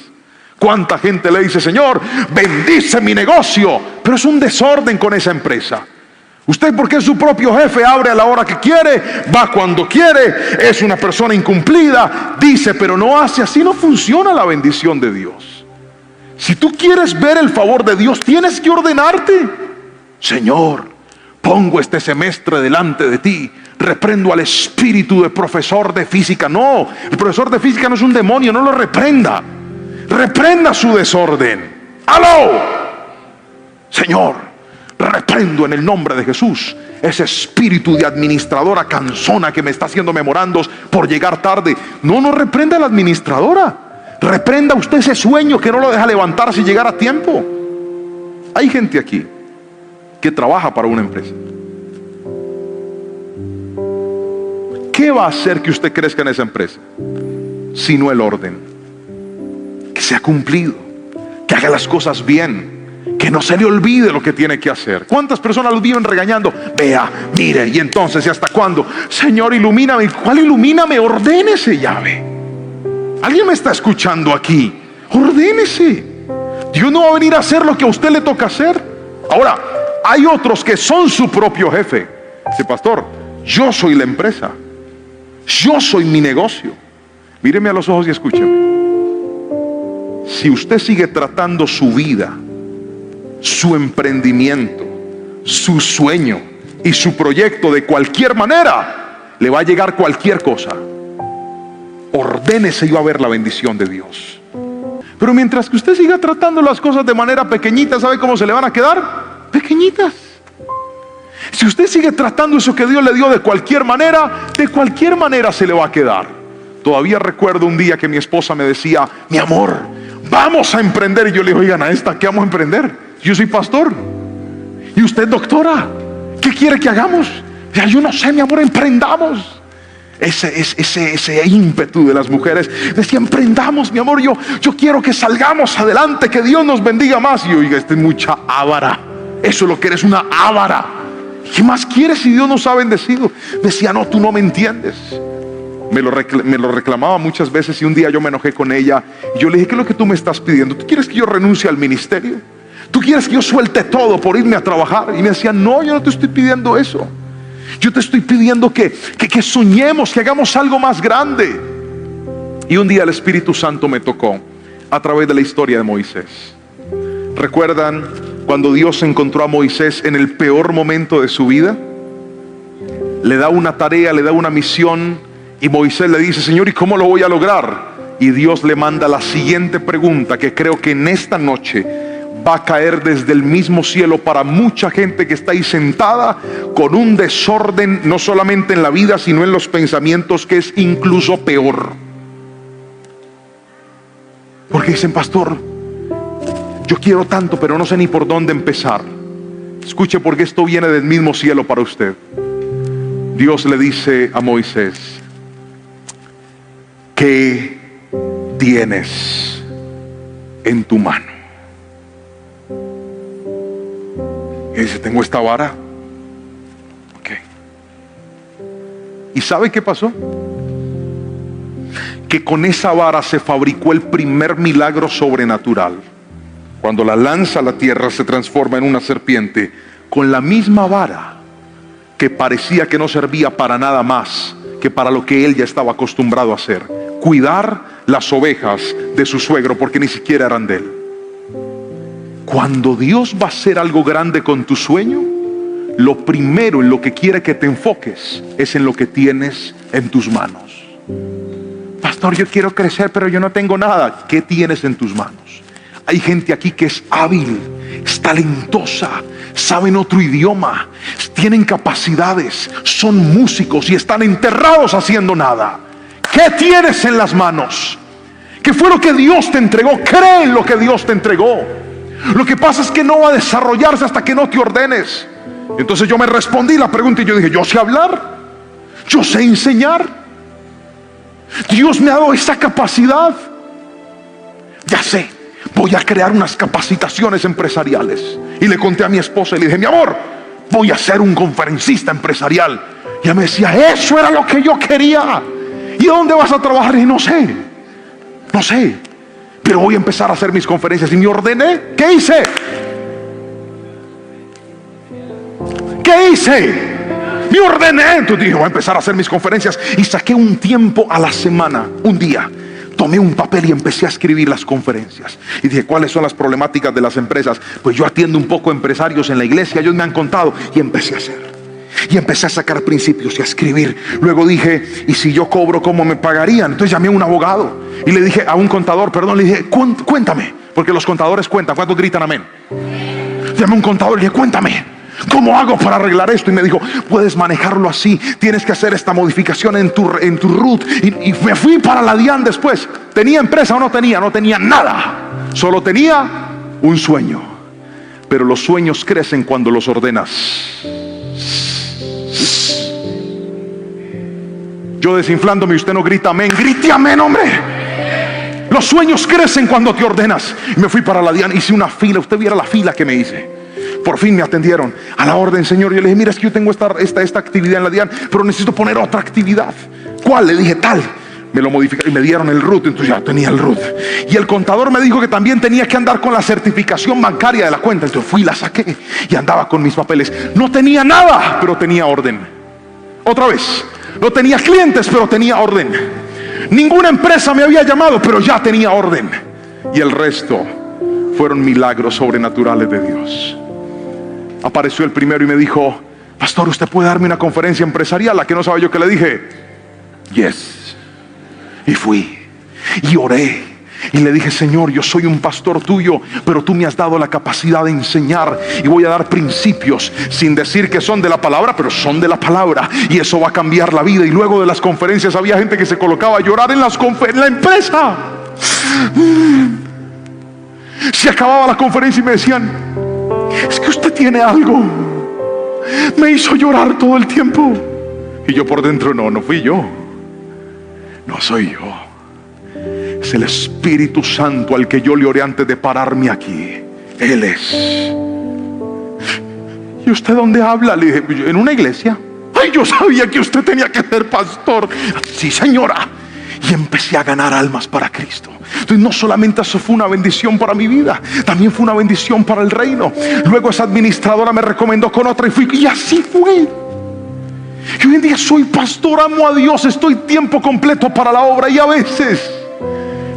Speaker 1: ¿Cuánta gente le dice: Señor, bendice mi negocio? Pero es un desorden con esa empresa. Usted, porque es su propio jefe, abre a la hora que quiere, va cuando quiere, es una persona incumplida, dice pero no hace. Así no funciona la bendición de Dios. Si tú quieres ver el favor de Dios, tienes que ordenarte. Señor, pongo este semestre delante de ti. Reprendo al espíritu de profesor de física. No, el profesor de física no es un demonio, no lo reprenda. reprenda su desorden. ¡Aló! Señor, reprendo en el nombre de Jesús ese espíritu de administradora cansona que me está haciendo memorandos por llegar tarde. No reprenda a la administradora. Reprenda usted ese sueño que no lo deja levantarse y llegar a tiempo. Hay gente aquí que trabaja para una empresa. ¿Qué va a hacer que usted crezca en esa empresa? Sino el orden. Que sea cumplido, que haga las cosas bien, que no se le olvide lo que tiene que hacer. ¿Cuántas personas los viven regañando? Vea, mire, y entonces, ¿y hasta cuándo? Señor, ilumíname. ¿Cuál ilumíname? Ordénese, llave. ¿Alguien me está escuchando aquí? Ordénese. Dios no va a venir a hacer lo que a usted le toca hacer. Ahora, hay otros que son su propio jefe. Dice, pastor, yo soy la empresa. Yo soy mi negocio. Míreme a los ojos y escúcheme. Si usted sigue tratando su vida, su emprendimiento, su sueño y su proyecto de cualquier manera, le va a llegar cualquier cosa. Ordénese y va a ver la bendición de Dios. Pero mientras que usted siga tratando las cosas de manera pequeñita, ¿sabe cómo se le van a quedar? Pequeñitas. Si usted sigue tratando eso que Dios le dio de cualquier manera se le va a quedar. Todavía recuerdo un día que mi esposa me decía, mi amor, vamos a emprender. Y yo le digo, oigan, ¿a esta qué vamos a emprender? Yo soy pastor. Y usted doctora. ¿Qué quiere que hagamos? Ya, yo no sé, mi amor, emprendamos. Ese ímpetu de las mujeres. Decía, emprendamos, mi amor, yo quiero que salgamos adelante, que Dios nos bendiga más. Y yo, oiga, esta es mucha ávara. Eso es lo que eres, una ávara. ¿Qué más quieres si Dios nos ha bendecido? Decía, no, tú no me entiendes. Me lo reclamaba muchas veces y un día yo me enojé con ella y yo le dije, ¿qué es lo que tú me estás pidiendo? ¿Tú quieres que yo renuncie al ministerio? ¿Tú quieres que yo suelte todo por irme a trabajar? Y me decía, no, yo no te estoy pidiendo eso. Yo te estoy pidiendo que soñemos, que hagamos algo más grande. Y un día el Espíritu Santo me tocó a través de la historia de Moisés. ¿Recuerdan cuando Dios encontró a Moisés en el peor momento de su vida? Le da una tarea, le da una misión. Y Moisés le dice, Señor, ¿y cómo lo voy a lograr? Y Dios le manda la siguiente pregunta, que creo que en esta noche va a caer desde el mismo cielo para mucha gente que está ahí sentada con un desorden, no solamente en la vida, sino en los pensamientos, que es incluso peor. Porque dicen, pastor, yo quiero tanto, pero no sé ni por dónde empezar. Escuche, porque esto viene del mismo cielo para usted. Dios le dice a Moisés, ¿qué tienes en tu mano? Y dice, tengo esta vara. Ok. ¿Y sabe qué pasó? Que con esa vara se fabricó el primer milagro sobrenatural. Cuando la lanza a la tierra se transforma en una serpiente, con la misma vara que parecía que no servía para nada más que para lo que él ya estaba acostumbrado a hacer: cuidar las ovejas de su suegro, porque ni siquiera eran de él. Cuando Dios va a hacer algo grande con tu sueño, lo primero en lo que quiere que te enfoques es en lo que tienes en tus manos. Pastor, yo quiero crecer, pero yo no tengo nada. ¿Qué tienes en tus manos? Hay gente aquí que es hábil, es talentosa, saben otro idioma, tienen capacidades, son músicos y están enterrados haciendo nada. ¿Qué tienes en las manos? ¿Qué fue lo que Dios te entregó? Cree en lo que Dios te entregó. Lo que pasa es que no va a desarrollarse hasta que no te ordenes. Entonces yo me respondí la pregunta y yo dije, yo sé hablar, yo sé enseñar, Dios me ha dado esa capacidad. Ya sé, voy a crear unas capacitaciones empresariales. Y le conté a mi esposa y le dije, mi amor, voy a ser un conferencista empresarial. Y ella me decía, eso era lo que yo quería. ¿Y dónde vas a trabajar? Y no sé, pero voy a empezar a hacer mis conferencias. Y me ordené. ¿Qué hice? Me ordené. Entonces dije, voy a empezar a hacer mis conferencias. Y saqué un tiempo a la semana, un día. Tomé un papel y empecé a escribir las conferencias. Y dije, ¿cuáles son las problemáticas de las empresas? Pues yo atiendo un poco empresarios en la iglesia, ellos me han contado. Y empecé a hacer. Y empecé a sacar principios y a escribir. Luego dije, ¿y si yo cobro, cómo me pagarían? Entonces llamé a un abogado y le dije, a un contador, perdón, le dije, cuéntame, porque los contadores cuentan. ¿Cuántos gritan amén? Llamé a un contador y le dije, cuéntame, ¿cómo hago para arreglar esto? Y me dijo, puedes manejarlo así, tienes que hacer esta modificación en tu RUT. Y me fui para la DIAN después. ¿Tenía empresa o no tenía? No tenía nada. Solo tenía un sueño. Pero los sueños crecen cuando los ordenas. Yo desinflándome y usted no grita amén. Grite amén, hombre. Los sueños crecen cuando te ordenas. Y me fui para la DIAN, hice una fila. Usted viera la fila que me hice. Por fin me atendieron. A la orden, señor. Yo le dije, mira, es que yo tengo esta actividad en la DIAN, pero necesito poner otra actividad. ¿Cuál? Le dije, tal. Me lo modificaron y me dieron el RUT. Entonces ya tenía el RUT. Y el contador me dijo que también tenía que andar con la certificación bancaria de la cuenta. Entonces fui y la saqué y andaba con mis papeles. No tenía nada, pero tenía orden. Otra vez, no tenía clientes, pero tenía orden. Ninguna empresa me había llamado, pero ya tenía orden. Y el resto fueron milagros sobrenaturales de Dios. Apareció el primero y me dijo, pastor, ¿usted puede darme una conferencia empresarial? ¿A que no sabe yo qué le dije? Yes. Y fui y oré y le dije, Señor, yo soy un pastor tuyo, pero tú me has dado la capacidad de enseñar y voy a dar principios sin decir que son de la palabra, pero son de la palabra, y eso va a cambiar la vida. Y luego de las conferencias había gente que se colocaba a llorar en la empresa. Se acababa la conferencia y me decían, es que usted tiene algo, me hizo llorar todo el tiempo. Y yo por dentro, no fui yo, no soy yo, es el Espíritu Santo al que yo le oré antes de pararme aquí. Él es. ¿Y usted dónde habla? Le dije, en una iglesia. Ay, yo sabía que usted tenía que ser pastor. Sí, señora. Y empecé a ganar almas para Cristo. Entonces no solamente eso fue una bendición para mi vida, también fue una bendición para el reino. Luego esa administradora me recomendó con otra y fui, y así fue. Y hoy en día soy pastor, amo a Dios, estoy tiempo completo para la obra, y a veces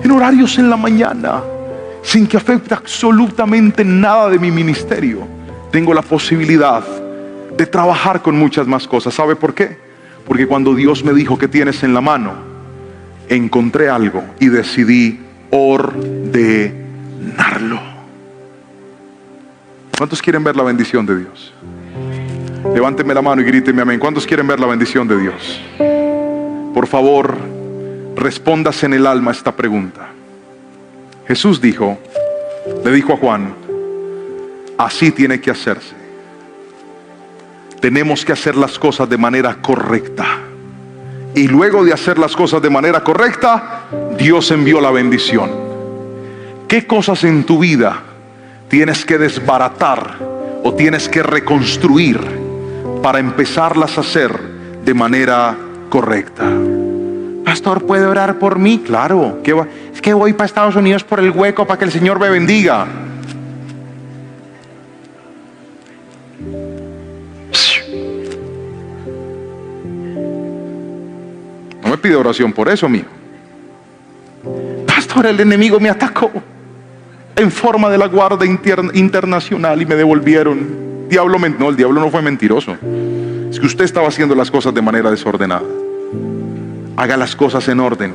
Speaker 1: en horarios en la mañana, sin que afecte absolutamente nada de mi ministerio, tengo la posibilidad de trabajar con muchas más cosas. ¿Sabe por qué? Porque cuando Dios me dijo, ¿qué tienes en la mano?, encontré algo y decidí ordenarlo. ¿Cuántos quieren ver la bendición de Dios? Levánteme la mano y gríteme amén. ¿Cuántos quieren ver la bendición de Dios? Por favor, respóndase en el alma esta pregunta. Jesús le dijo a Juan, así tiene que hacerse. Tenemos que hacer las cosas de manera correcta. Y luego de hacer las cosas de manera correcta, Dios envió la bendición. ¿Qué cosas en tu vida tienes que desbaratar o tienes que reconstruir para empezarlas a hacer de manera correcta? Pastor, ¿puede orar por mí? Claro. Es que voy para Estados Unidos por el hueco para que el Señor me bendiga. No me pide oración por eso, mío. Pastor, el enemigo me atacó en forma de la Guardia Internacional y me devolvieron. No, el diablo no fue mentiroso. Es que usted estaba haciendo las cosas de manera desordenada. Haga las cosas en orden,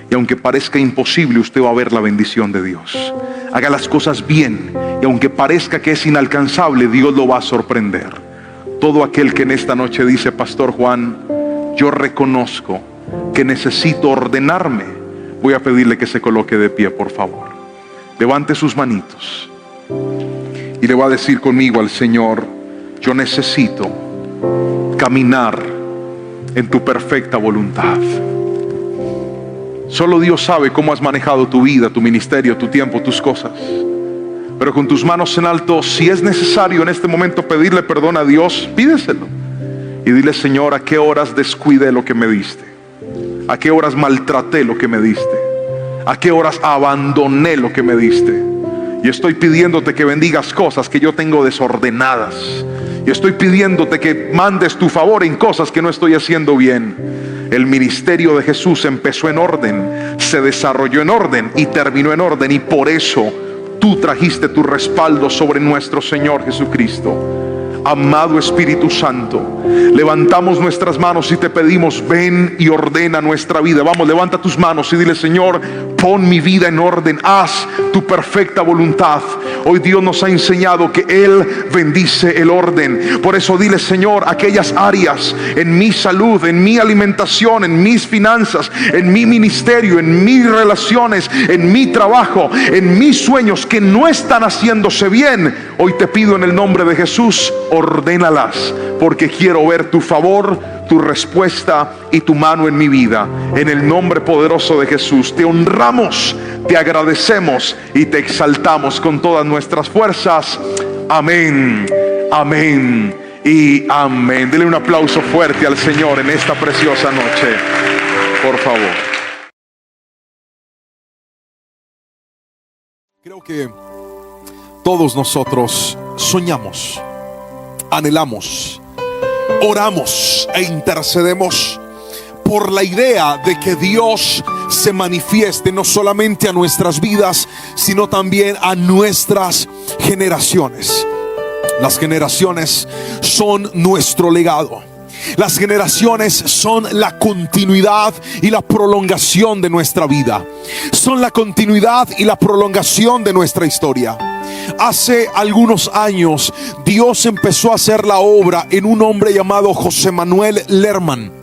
Speaker 1: y aunque parezca imposible, usted va a ver la bendición de Dios. Haga las cosas bien, y aunque parezca que es inalcanzable, Dios lo va a sorprender. Todo aquel que en esta noche dice, Pastor Juan, yo reconozco que necesito ordenarme, voy a pedirle que se coloque de pie, por favor. Levante sus manitos y le va a decir conmigo al Señor, yo necesito caminar en tu perfecta voluntad. Solo Dios sabe cómo has manejado tu vida, tu ministerio, tu tiempo, tus cosas. Pero con tus manos en alto, si es necesario en este momento pedirle perdón a Dios, pídeselo. Y dile, Señor, ¿a qué horas descuidé lo que me diste? ¿A qué horas maltraté lo que me diste? ¿A qué horas abandoné lo que me diste? Y estoy pidiéndote que bendigas cosas que yo tengo desordenadas. Y estoy pidiéndote que mandes tu favor en cosas que no estoy haciendo bien. El ministerio de Jesús empezó en orden, se desarrolló en orden y terminó en orden. Y por eso tú trajiste tu respaldo sobre nuestro Señor Jesucristo. Amado Espíritu Santo, levantamos nuestras manos y te pedimos, ven y ordena nuestra vida. Vamos, levanta tus manos y dile: Señor, pon mi vida en orden, haz tu perfecta voluntad. Hoy Dios nos ha enseñado que Él bendice el orden. Por eso dile: Señor, aquellas áreas en mi salud, en mi alimentación, en mis finanzas, en mi ministerio, en mis relaciones, en mi trabajo, en mis sueños que no están haciéndose bien, hoy te pido en el nombre de Jesús, ordénalas, porque quiero ver tu favor, tu respuesta y tu mano en mi vida. En el nombre poderoso de Jesús te honramos, te agradecemos y te exaltamos con todas nuestras fuerzas. Amén, amén y amén. Dele un aplauso fuerte al Señor en esta preciosa noche, por favor.
Speaker 2: Creo que todos nosotros soñamos, anhelamos, oramos e intercedemos por la idea de que Dios se manifieste no solamente a nuestras vidas, sino también a nuestras generaciones. Las generaciones son nuestro legado. Las generaciones son la continuidad y la prolongación de nuestra vida. Son la continuidad y la prolongación de nuestra historia. Hace algunos años Dios empezó a hacer la obra en un hombre llamado José Manuel Lerman.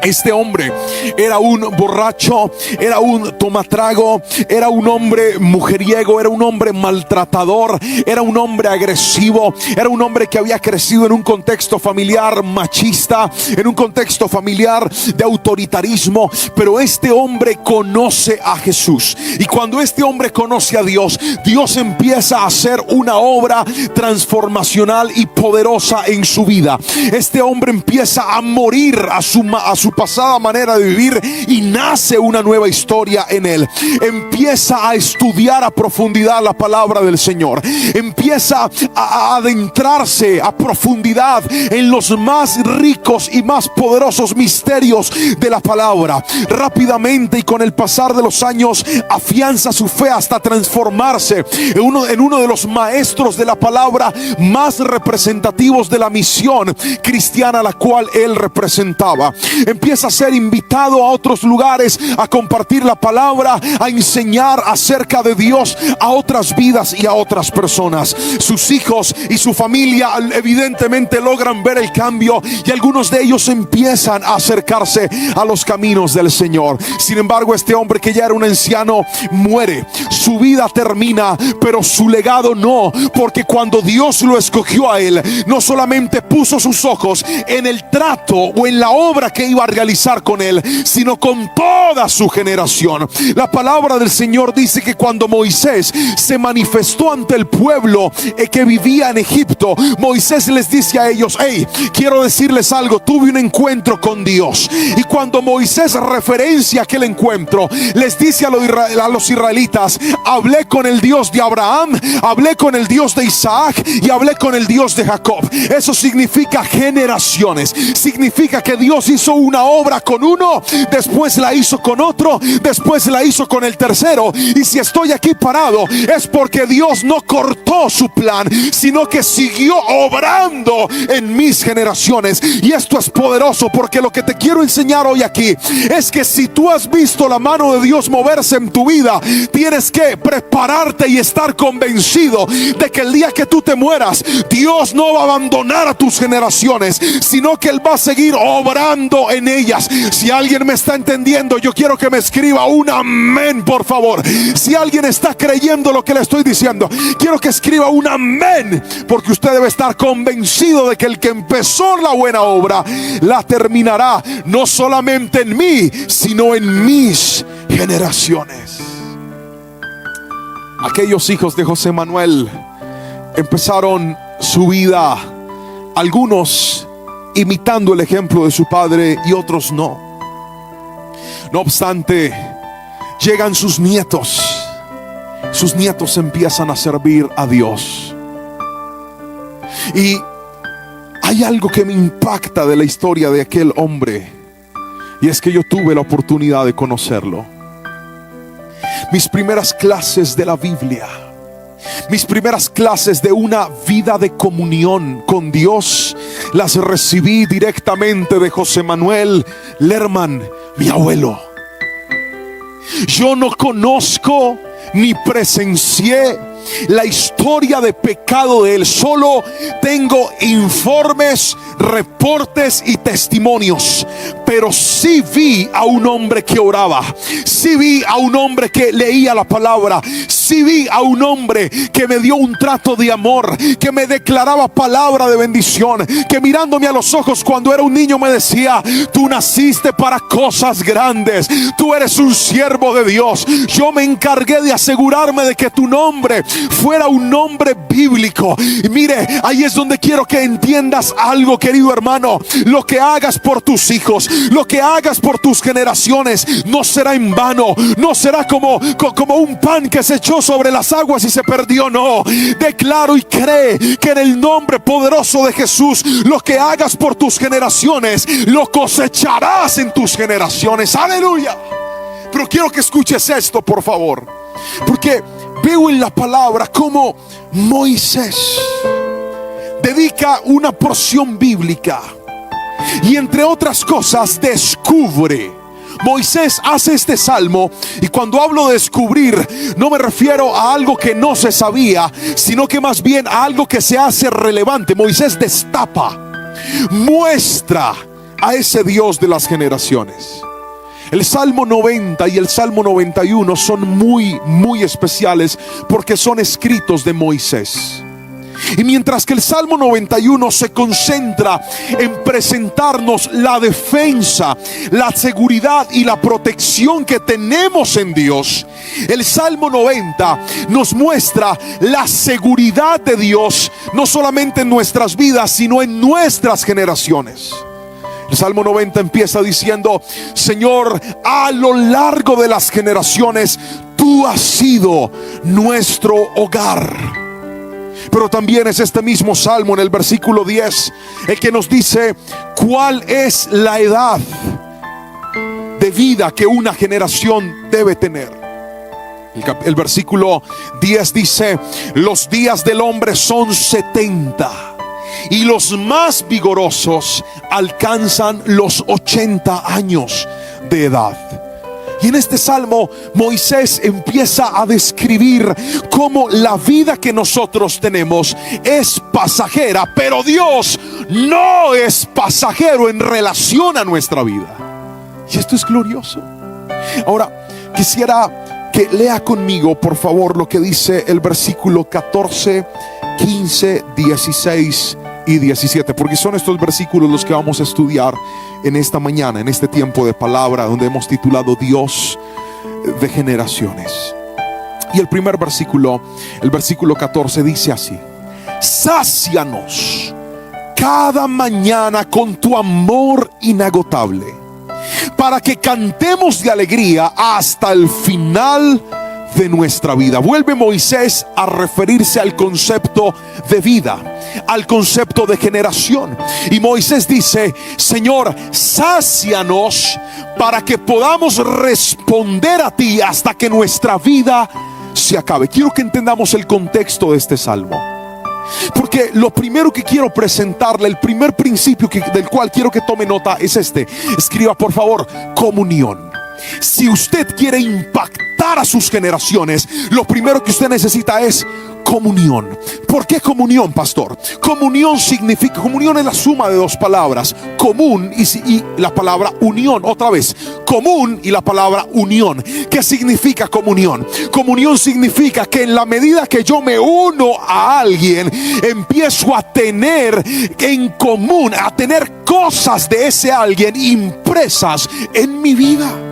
Speaker 2: Este hombre era un borracho, era un tomatrago, era un hombre mujeriego, era un hombre maltratador, era un hombre agresivo, era un hombre que había crecido en un contexto familiar machista, en un contexto familiar de autoritarismo. Pero este hombre conoce a Jesús, y cuando este hombre conoce a Dios, Dios empieza a hacer una obra transformacional y poderosa en su vida. Este hombre empieza a morir a su pasada manera de vivir y nace una nueva historia en él. Empieza a estudiar a profundidad la palabra del Señor. Empieza a adentrarse a profundidad en los más ricos y más poderosos misterios de la palabra. Rápidamente y con el pasar de los años afianza su fe hasta transformarse en uno de los maestros de la palabra más representativos de la misión cristiana a la cual él representaba. Empieza a ser invitado a otros lugares a compartir la palabra, a enseñar acerca de Dios a otras vidas y a otras personas. Sus hijos y su familia evidentemente logran ver el cambio, y algunos de ellos empiezan a acercarse a los caminos del Señor. Sin embargo, este hombre, que ya era un anciano, muere. Su vida termina, pero su legado no, porque cuando Dios lo escogió a él, no solamente puso sus ojos en el trato o en la obra que iba a realizar con él, sino con toda su generación. La palabra del Señor dice que cuando Moisés se manifestó ante el pueblo que vivía en Egipto, Moisés les dice a ellos: hey, quiero decirles algo, tuve un encuentro con Dios. Y cuando Moisés referencia aquel encuentro, les dice a los israelitas: hablé con el Dios de Abraham, hablé con el Dios de Isaac y hablé con el Dios de Jacob. Eso significa generaciones. Significa que Dios hizo una obra con uno, después la hizo con otro, después la hizo con el tercero. Y si estoy aquí parado, es porque Dios no cortó su plan, sino que siguió obrando en mis generaciones. Y esto es poderoso, porque lo que te quiero enseñar hoy aquí es que si tú has visto la mano de Dios moverse en tu vida, tienes que prepararte y estar convencido de que el día que tú te mueras, Dios no va a abandonar a tus generaciones, sino que Él va a seguir obrando en ellas. Si alguien me está entendiendo, yo quiero que me escriba un amén, por favor. Si alguien está creyendo lo que le estoy diciendo, quiero que escriba un amén, porque usted debe estar convencido de que el que empezó la buena obra la terminará, no solamente en mí, sino en mis generaciones. Aquellos hijos de José Manuel empezaron su vida, algunos imitando el ejemplo de su padre y otros no. No obstante, llegan sus nietos. Sus nietos empiezan a servir a Dios. Y hay algo que me impacta de la historia de aquel hombre, y es que yo tuve la oportunidad de conocerlo. Mis primeras clases de la Biblia Mis primeras clases de una vida de comunión con Dios las recibí directamente de José Manuel Lerman, mi abuelo. Yo no conozco ni presencié la historia de pecado de él, solo tengo informes, reportes y testimonios. Pero sí vi a un hombre que oraba, sí vi a un hombre que leía la palabra, sí vi a un hombre que me dio un trato de amor, que me declaraba palabra de bendición, que mirándome a los ojos cuando era un niño me decía: tú naciste para cosas grandes, tú eres un siervo de Dios. Yo me encargué de asegurarme de que tu nombre fuera un nombre bíblico. Y mire, ahí es donde quiero que entiendas algo, querido hermano. Lo que hagas por tus hijos, lo que hagas por tus generaciones, no será en vano, no será como un pan que se echó sobre las aguas y se perdió. No, declaro y cree que en el nombre poderoso de Jesús, lo que hagas por tus generaciones, lo cosecharás en tus generaciones. Aleluya. Pero quiero que escuches esto, por favor, porque veo en la palabra como Moisés dedica una porción bíblica y, entre otras cosas, descubre. Moisés hace este salmo, y cuando hablo de descubrir, no me refiero a algo que no se sabía, sino que más bien a algo que se hace relevante. Moisés destapa, muestra a ese Dios de las generaciones. El Salmo 90 y el Salmo 91 son muy especiales porque son escritos de Moisés. Y mientras que el Salmo 91 se concentra en presentarnos la defensa, la seguridad y la protección que tenemos en Dios, el Salmo 90 nos muestra la seguridad de Dios, no solamente en nuestras vidas, sino en nuestras generaciones. El Salmo 90 empieza diciendo: Señor, a lo largo de las generaciones, tú has sido nuestro hogar. Pero también es este mismo salmo, en el versículo 10, el que nos dice cuál es la edad de vida que una generación debe tener. El versículo 10 dice: los días del hombre son 70, y los más vigorosos alcanzan los 80 años de edad. Y en este salmo Moisés empieza a describir cómo la vida que nosotros tenemos es pasajera, pero Dios no es pasajero en relación a nuestra vida. Y esto es glorioso. Ahora quisiera que lea conmigo, por favor, lo que dice el versículo 14, 15, 16 y 17, porque son estos versículos los que vamos a estudiar en esta mañana, en este tiempo de palabra, donde hemos titulado Dios de generaciones. Y el primer versículo, el versículo 14, dice así: sácianos cada mañana con tu amor inagotable, para que cantemos de alegría hasta el final de nuestra vida. Vuelve Moisés a referirse al concepto de vida, al concepto de generación. Y Moisés dice: Señor, sácianos para que podamos responder a ti hasta que nuestra vida se acabe. Quiero que entendamos el contexto de este salmo, porque lo primero que quiero presentarle, el primer principio del cual quiero que tome nota es este. Escriba por favor: comunión. Si usted quiere impactar a sus generaciones, lo primero que usted necesita es comunión. ¿Por qué comunión, pastor? Comunión significa, comunión es la suma de dos palabras, común y la palabra unión. Otra vez, común y la palabra unión. ¿Qué significa comunión? Comunión significa que en la medida que yo me uno a alguien, empiezo a tener en común, a tener cosas de ese alguien impresas en mi vida.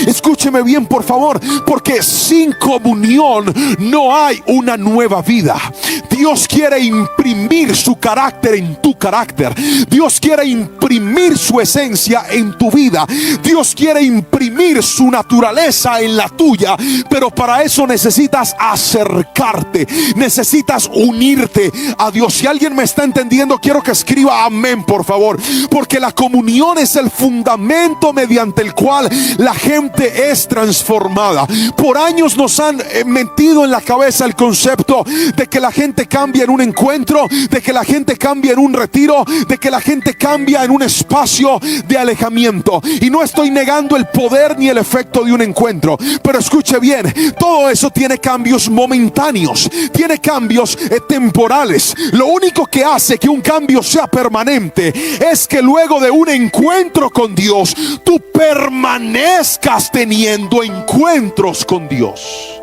Speaker 2: Escúcheme bien, por favor, porque sin comunión no hay una nueva vida. Dios quiere imprimir su carácter en tu carácter. Dios quiere imprimir imprimir su esencia en tu vida. Dios quiere imprimir su naturaleza en la tuya, pero para eso necesitas acercarte, necesitas unirte a Dios. Si alguien me está entendiendo, quiero que escriba amén, por favor, porque la comunión es el fundamento mediante el cual la gente es transformada. Por años nos han metido en la cabeza el concepto de que la gente cambia en un encuentro, de que la gente cambia en un retiro, de que la gente cambia en un espacio de alejamiento. Y no estoy negando el poder ni el efecto de un encuentro, pero escuche bien, todo eso tiene cambios momentáneos, tiene cambios temporales. Lo único que hace que un cambio sea permanente es que luego de un encuentro con Dios, tú permanezcas teniendo encuentros con Dios.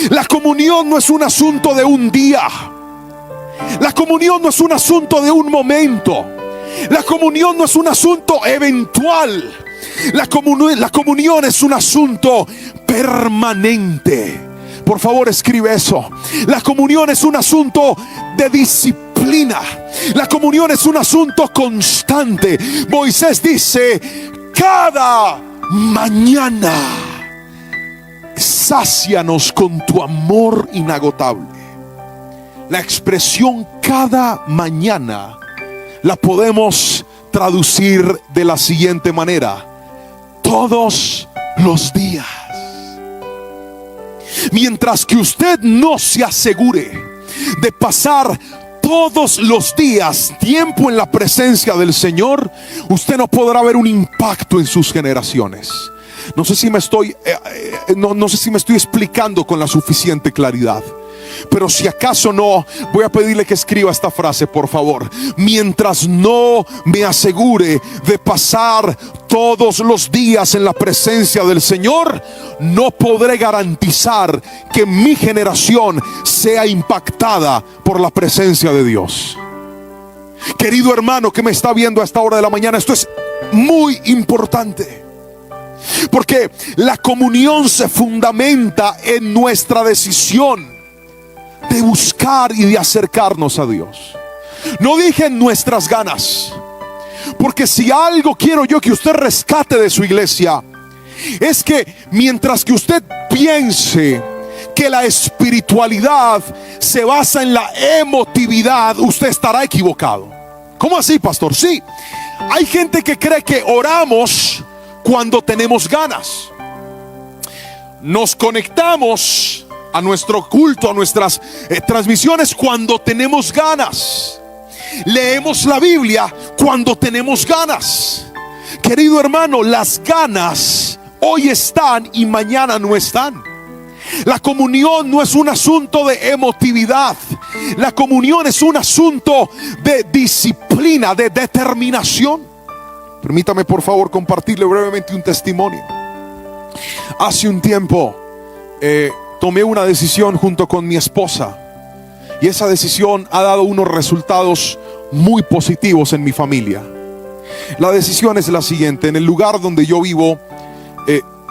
Speaker 2: La comunión no es un asunto de un día. La comunión no es un asunto de un momento. La comunión no es un asunto eventual. La comunión es un asunto permanente. Por favor, escribe eso. La comunión es un asunto de disciplina. La comunión es un asunto constante. Moisés dice: cada mañana sácianos con tu amor inagotable. La expresión cada mañana la podemos traducir de la siguiente manera: todos los días. Mientras que usted no se asegure de pasar todos los días tiempo en la presencia del Señor, usted no podrá ver un impacto en sus generaciones. No sé si me estoy explicando con la suficiente claridad. Pero si acaso no, voy a pedirle que escriba esta frase, por favor: mientras no me asegure de pasar todos los días en la presencia del Señor, no podré garantizar que mi generación sea impactada por la presencia de Dios. Querido hermano que me está viendo a esta hora de la mañana, esto es muy importante, porque la comunión se fundamenta en nuestra decisión de buscar y de acercarnos a Dios. No dije en nuestras ganas, porque si algo quiero yo que usted rescate de su iglesia, es que mientras que usted piense que la espiritualidad se basa en la emotividad, usted estará equivocado. ¿Cómo así, pastor? Sí, hay gente que cree que oramos cuando tenemos ganas. Nos conectamos a nuestro culto, a nuestras transmisiones cuando tenemos ganas. Leemos la Biblia cuando tenemos ganas. Querido hermano, las ganas hoy están y mañana no están. La comunión no es un asunto de emotividad. La comunión es un asunto de disciplina, de determinación. Permítame por favor compartirle brevemente un testimonio. Hace un tiempo tomé una decisión junto con mi esposa, y esa decisión ha dado unos resultados muy positivos en mi familia. La decisión es la siguiente: en el lugar donde yo vivo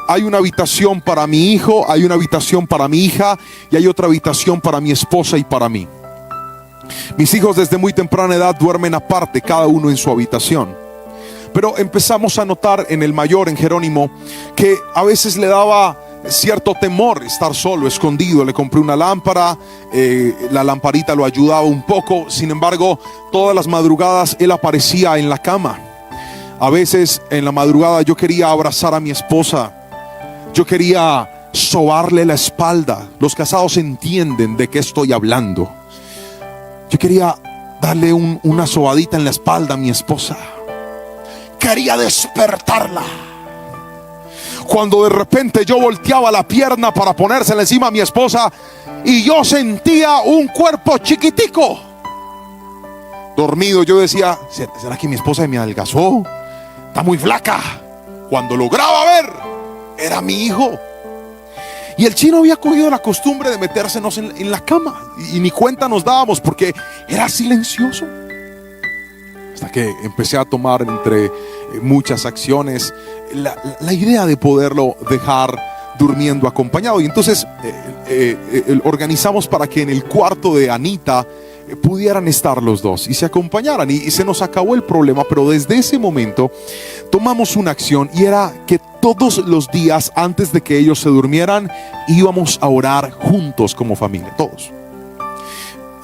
Speaker 2: hay una habitación para mi hijo, hay una habitación para mi hija y hay otra habitación para mi esposa y para mí. Mis hijos desde muy temprana edad duermen aparte, cada uno en su habitación. Pero empezamos a notar en el mayor, en Jerónimo, que a veces le daba cierto temor estar solo, escondido. Le compré una lámpara, la lamparita lo ayudaba un poco. Sin embargo, todas las madrugadas él aparecía en la cama. A veces en la madrugada yo quería abrazar a mi esposa, yo quería sobarle la espalda. Los casados entienden de qué estoy hablando. Yo quería darle una sobadita en la espalda a mi esposa. Quería despertarla. Cuando de repente yo volteaba la pierna para ponérsela encima a mi esposa y yo sentía un cuerpo chiquitico dormido, yo decía: ¿será que mi esposa me adelgazó? Está muy flaca. Cuando lograba ver, era mi hijo. Y el chino había cogido la costumbre de metérsenos en la cama y ni cuenta nos dábamos porque era silencioso. Hasta que empecé a tomar, entre muchas acciones, la idea de poderlo dejar durmiendo acompañado. Y entonces organizamos para que en el cuarto de Anita pudieran estar los dos y se acompañaran, y se nos acabó el problema. Pero desde ese momento tomamos una acción, y era que todos los días antes de que ellos se durmieran íbamos a orar juntos como familia, todos.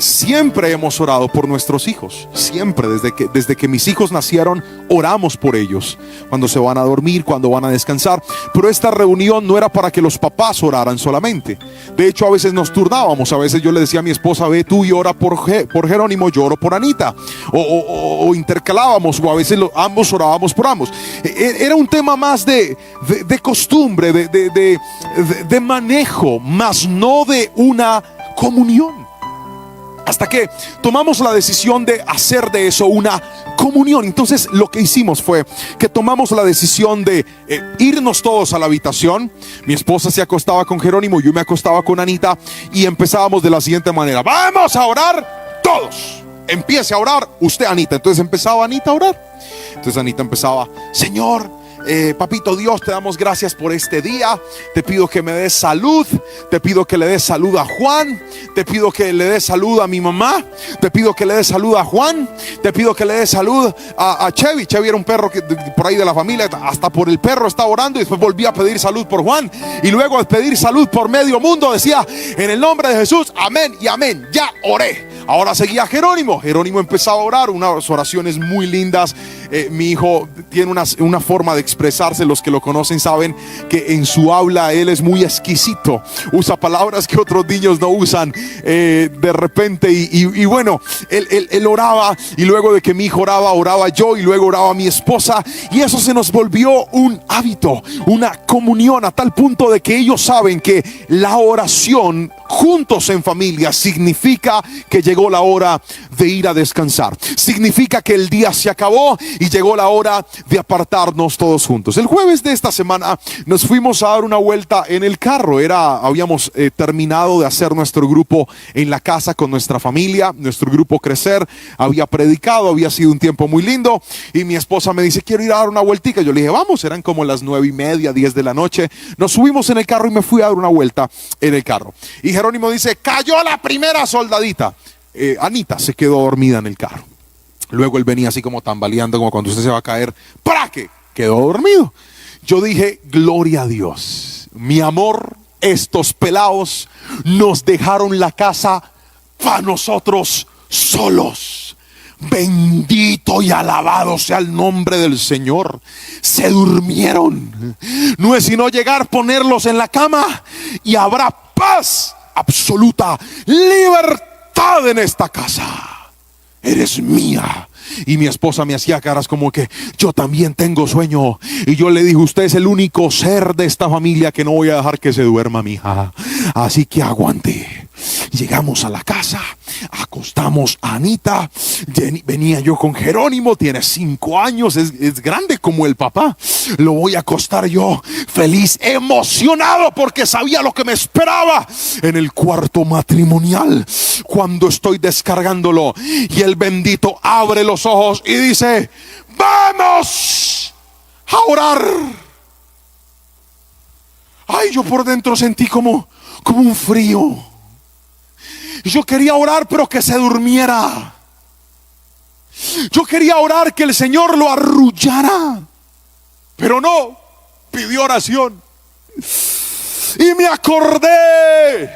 Speaker 2: Siempre hemos orado por nuestros hijos, siempre, desde que mis hijos nacieron, oramos por ellos, cuando se van a dormir, cuando van a descansar. Pero esta reunión no era para que los papás oraran solamente. De hecho, a veces nos turnábamos. A veces yo le decía a mi esposa: ve tú y ora por Jerónimo, yo oro por Anita, o intercalábamos, o a veces ambos orábamos por ambos. Era un tema más de costumbre, de manejo, más no de una comunión. Hasta que tomamos la decisión de hacer de eso una comunión. Entonces lo que hicimos fue que tomamos la decisión de irnos todos a la habitación. Mi esposa se acostaba con Jerónimo, yo me acostaba con Anita, y empezábamos de la siguiente manera: vamos a orar todos. Empiece a orar usted, Anita. Entonces empezaba Anita a orar. Entonces Anita empezaba: Señor, papito Dios, te damos gracias por este día. Te pido que me des salud. Te pido que le des salud a Juan. Te pido que le des salud a mi mamá. Te pido que le des salud a Juan. Te pido que le des salud a Chevy. Chevy era un perro por ahí de la familia. Hasta por el perro estaba orando, y después volvía a pedir salud por Juan. Y luego de pedir salud por medio mundo decía: en el nombre de Jesús, amén y amén. Ya oré. Ahora seguía Jerónimo. Jerónimo empezaba a orar unas oraciones muy lindas. Mi hijo tiene una forma de expresarse. Los que lo conocen saben que en su habla él es muy exquisito. Usa palabras que otros niños no usan de repente. Y bueno, él oraba. Y luego de que mi hijo oraba yo. Y luego oraba mi esposa. Y eso se nos volvió un hábito, una comunión, a tal punto de que ellos saben que la oración juntos en familia significa que llegó la hora de ir a descansar. Significa que el día se acabó y llegó la hora de apartarnos todos juntos. El jueves de esta semana nos fuimos a dar una vuelta en el carro. Habíamos terminado de hacer nuestro grupo en la casa con nuestra familia, nuestro grupo Crecer. Había predicado, había sido un tiempo muy lindo, y mi esposa me dice: quiero ir a dar una vueltica. Yo le dije: vamos. Eran como las 9:30, 10 de la noche. Nos subimos en el carro y me fui a dar una vuelta en el carro. Y Jerónimo dice: cayó la primera soldadita. Anita se quedó dormida en el carro. Luego él venía así como tambaleando, como cuando usted se va a caer. ¡Para qué! Quedó dormido. Yo dije: gloria a Dios, mi amor, estos pelados nos dejaron la casa para nosotros solos. Bendito y alabado sea el nombre del Señor. Se durmieron. No es sino llegar, ponerlos en la cama, y habrá paz absoluta, libertad en esta casa. Eres mía. Y mi esposa me hacía caras como que yo también tengo sueño. Y yo le dije: usted es el único ser de esta familia que no voy a dejar que se duerma, mija. Así que aguante. Llegamos a la casa, acostamos a Anita. Venía yo con Jerónimo, tiene 5 años, es grande como el papá. Lo voy a acostar yo, feliz, emocionado, porque sabía lo que me esperaba en el cuarto matrimonial. Cuando estoy descargándolo, y el bendito abre los ojos y dice: vamos a orar. Ay, yo por dentro sentí como un frío. Yo quería orar, pero que se durmiera. Yo quería orar que el Señor lo arrullara, pero no, pidió oración. Y me acordé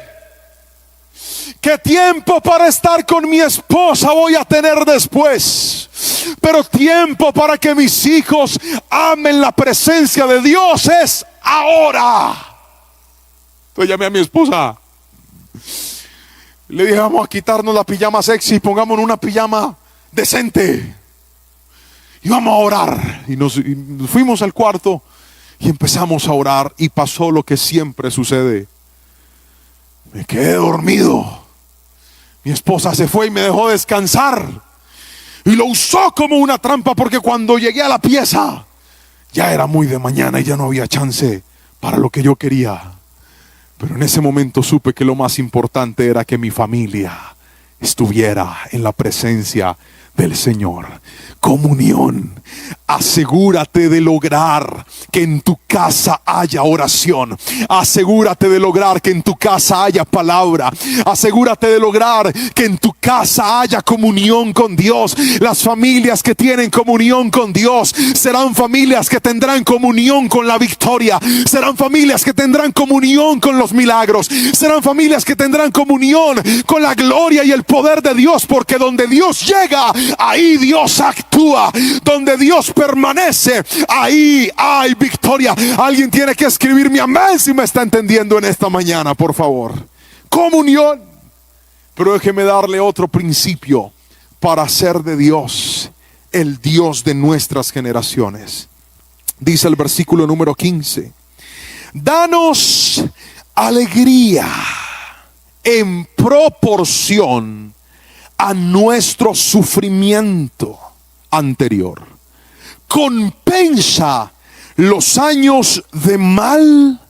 Speaker 2: que tiempo para estar con mi esposa voy a tener después, pero tiempo para que mis hijos amen la presencia de Dios es ahora. Entonces llamé a mi esposa. Le dije: vamos a quitarnos la pijama sexy, pongámonos una pijama decente y vamos a orar. Y nos fuimos al cuarto y empezamos a orar, y pasó lo que siempre sucede. Me quedé dormido. Mi esposa se fue y me dejó descansar, y lo usó como una trampa, porque cuando llegué a la pieza ya era muy de mañana y ya no había chance para lo que yo quería. Pero en ese momento supe que lo más importante era que mi familia estuviera en la presencia del Señor. Comunión. Asegúrate de lograr que en tu casa haya oración. Asegúrate de lograr que en tu casa haya palabra. Asegúrate de lograr que en tu casa haya comunión con Dios. Las familias que tienen comunión con Dios serán familias que tendrán comunión con la victoria. Serán familias que tendrán comunión con los milagros. Serán familias que tendrán comunión con la gloria y el poder de Dios. Porque donde Dios llega, ahí Dios actúa. Donde Dios permanece, ahí hay victoria. Alguien tiene que escribirme amén si me está entendiendo en esta mañana, por favor. Comunión. Pero déjeme darle otro principio para hacer de Dios el Dios de nuestras generaciones. Dice el versículo número 15: danos alegría en proporción a nuestro sufrimiento anterior. Compensa los años de mal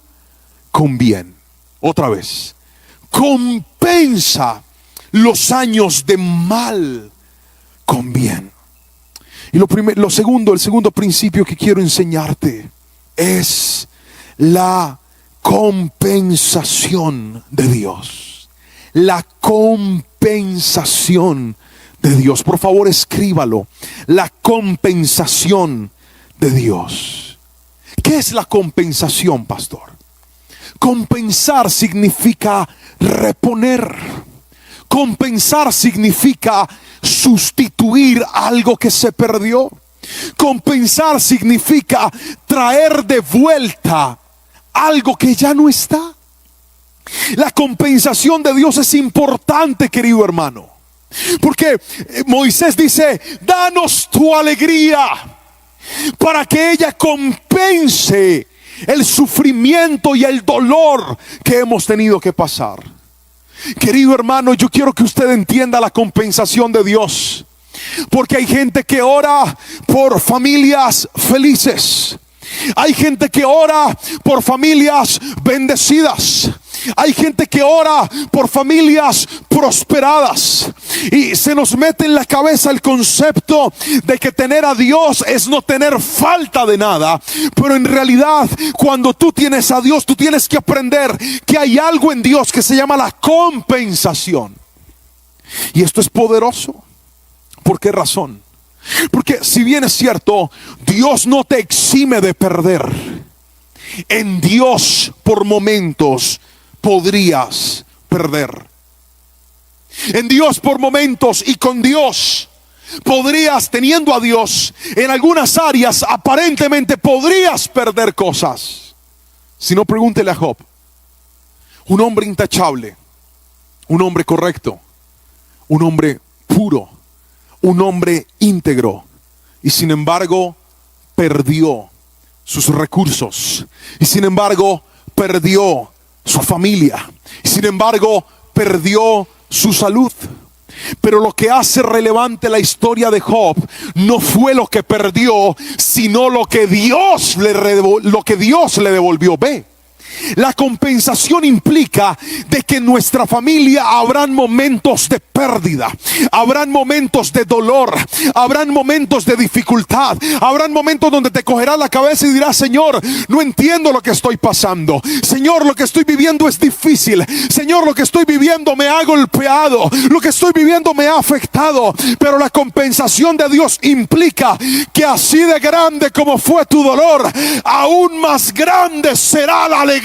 Speaker 2: con bien. Otra vez. Compensa los años de mal con bien. Y el segundo principio que quiero enseñarte es la compensación de Dios. La compensación de Dios. Por favor, escríbalo. La compensación de Dios. ¿Qué es la compensación, pastor? Compensar significa reponer. Compensar significa sustituir algo que se perdió. Compensar significa traer de vuelta algo que ya no está. La compensación de Dios es importante, querido hermano. Porque Moisés dice: danos tu alegría, para que ella compense el sufrimiento y el dolor que hemos tenido que pasar. Querido hermano, yo quiero que usted entienda la compensación de Dios. Porque hay gente que ora por familias felices. Hay gente que ora por familias bendecidas. Hay gente que ora por familias prosperadas. Y se nos mete en la cabeza el concepto de que tener a Dios es no tener falta de nada. Pero en realidad, cuando tú tienes a Dios, tú tienes que aprender que hay algo en Dios que se llama la compensación. Y esto es poderoso. ¿Por qué razón? Porque si bien es cierto, Dios no te exime de perder. En Dios por momentos podrías perder. En Dios por momentos y con Dios podrías, teniendo a Dios, en algunas áreas aparentemente podrías perder cosas. Si no, pregúntele a Job. Un hombre intachable, un hombre correcto, un hombre puro, un hombre íntegro, y sin embargo perdió sus recursos, y sin embargo perdió su familia, y sin embargo perdió su salud. Pero lo que hace relevante la historia de Job no fue lo que perdió, sino lo que Dios le devolvió. Ve, la compensación implica de que en nuestra familia habrán momentos de pérdida, habrán momentos de dolor, habrán momentos de dificultad, habrán momentos donde te cogerás la cabeza y dirás: Señor, no entiendo lo que estoy pasando. Señor, lo que estoy viviendo es difícil. Señor, lo que estoy viviendo me ha golpeado, lo que estoy viviendo me ha afectado. Pero la compensación de Dios implica que así de grande como fue tu dolor, aún más grande será la alegría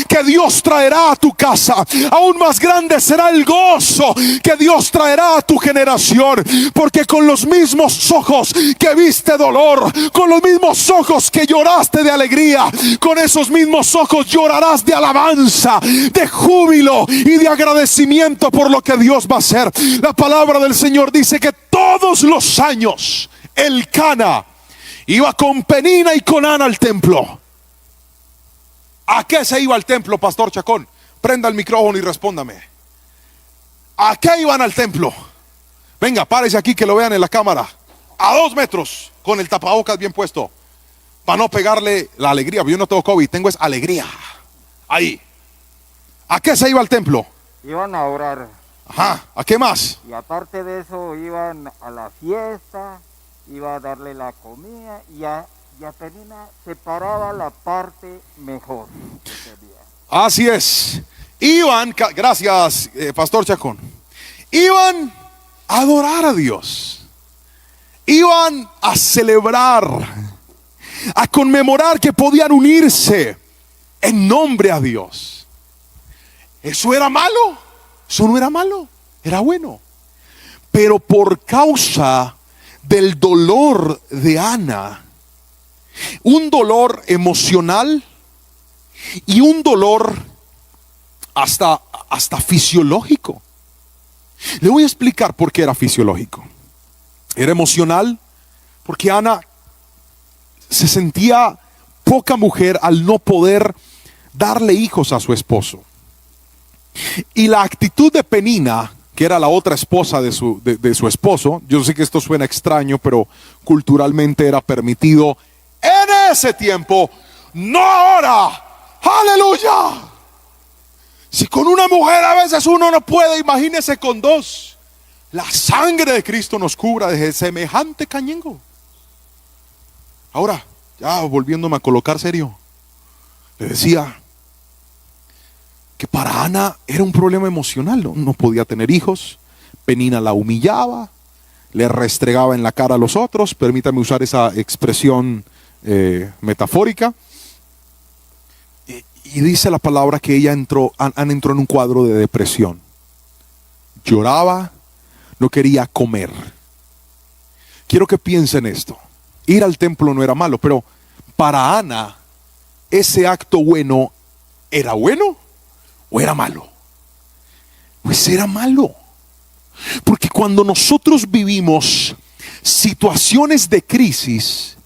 Speaker 2: que Dios traerá a tu casa. Aún más grande será el gozo que Dios traerá a tu generación. Porque con los mismos ojos que viste dolor, con los mismos ojos que lloraste de alegría, con esos mismos ojos llorarás de alabanza, de júbilo y de agradecimiento por lo que Dios va a hacer. La palabra del Señor dice que todos los años el Cana iba con Penina y con Ana al templo. ¿A qué se iba al templo, Pastor Chacón? Prenda el micrófono y respóndame. ¿A qué iban al templo? Venga, párese aquí que lo vean en la cámara. A 2 metros, con el tapabocas bien puesto, para no pegarle la alegría. Yo no tengo COVID, tengo es alegría. Ahí. ¿A qué se iba al templo?
Speaker 3: Iban a orar.
Speaker 2: Ajá. ¿A qué más?
Speaker 3: Y aparte de eso iban a la fiesta iba a darle la comida y a Penina separaba la parte mejor que quería.
Speaker 2: Así es. Iban, gracias, Pastor Chacón. Iban a adorar a Dios. Iban a celebrar, a conmemorar que podían unirse en nombre a Dios. ¿Eso era malo? Eso no era malo, era bueno. Pero por causa del dolor de Ana, un dolor emocional y un dolor hasta fisiológico. Le voy a explicar por qué era fisiológico. Era emocional porque Ana se sentía poca mujer al no poder darle hijos a su esposo. Y la actitud de Penina, que era la otra esposa de su esposo, yo sé que esto suena extraño, pero culturalmente era permitido en ese tiempo, no ahora. ¡Aleluya! Si con una mujer a veces uno no puede, imagínese con dos. La sangre de Cristo nos cubra de semejante cañengo. Ahora, ya volviéndome a colocar serio, le decía que para Ana era un problema emocional, no podía tener hijos. Penina la humillaba, le restregaba en la cara a los otros, permítame usar esa expresión metafórica. Y dice la palabra que ella entró en un cuadro de depresión. Lloraba, no quería comer. Quiero que piensen esto. Ir al templo no era malo, pero para Ana, ese acto bueno, ¿era bueno o era malo? Pues era malo. Porque cuando nosotros vivimos situaciones de crisis,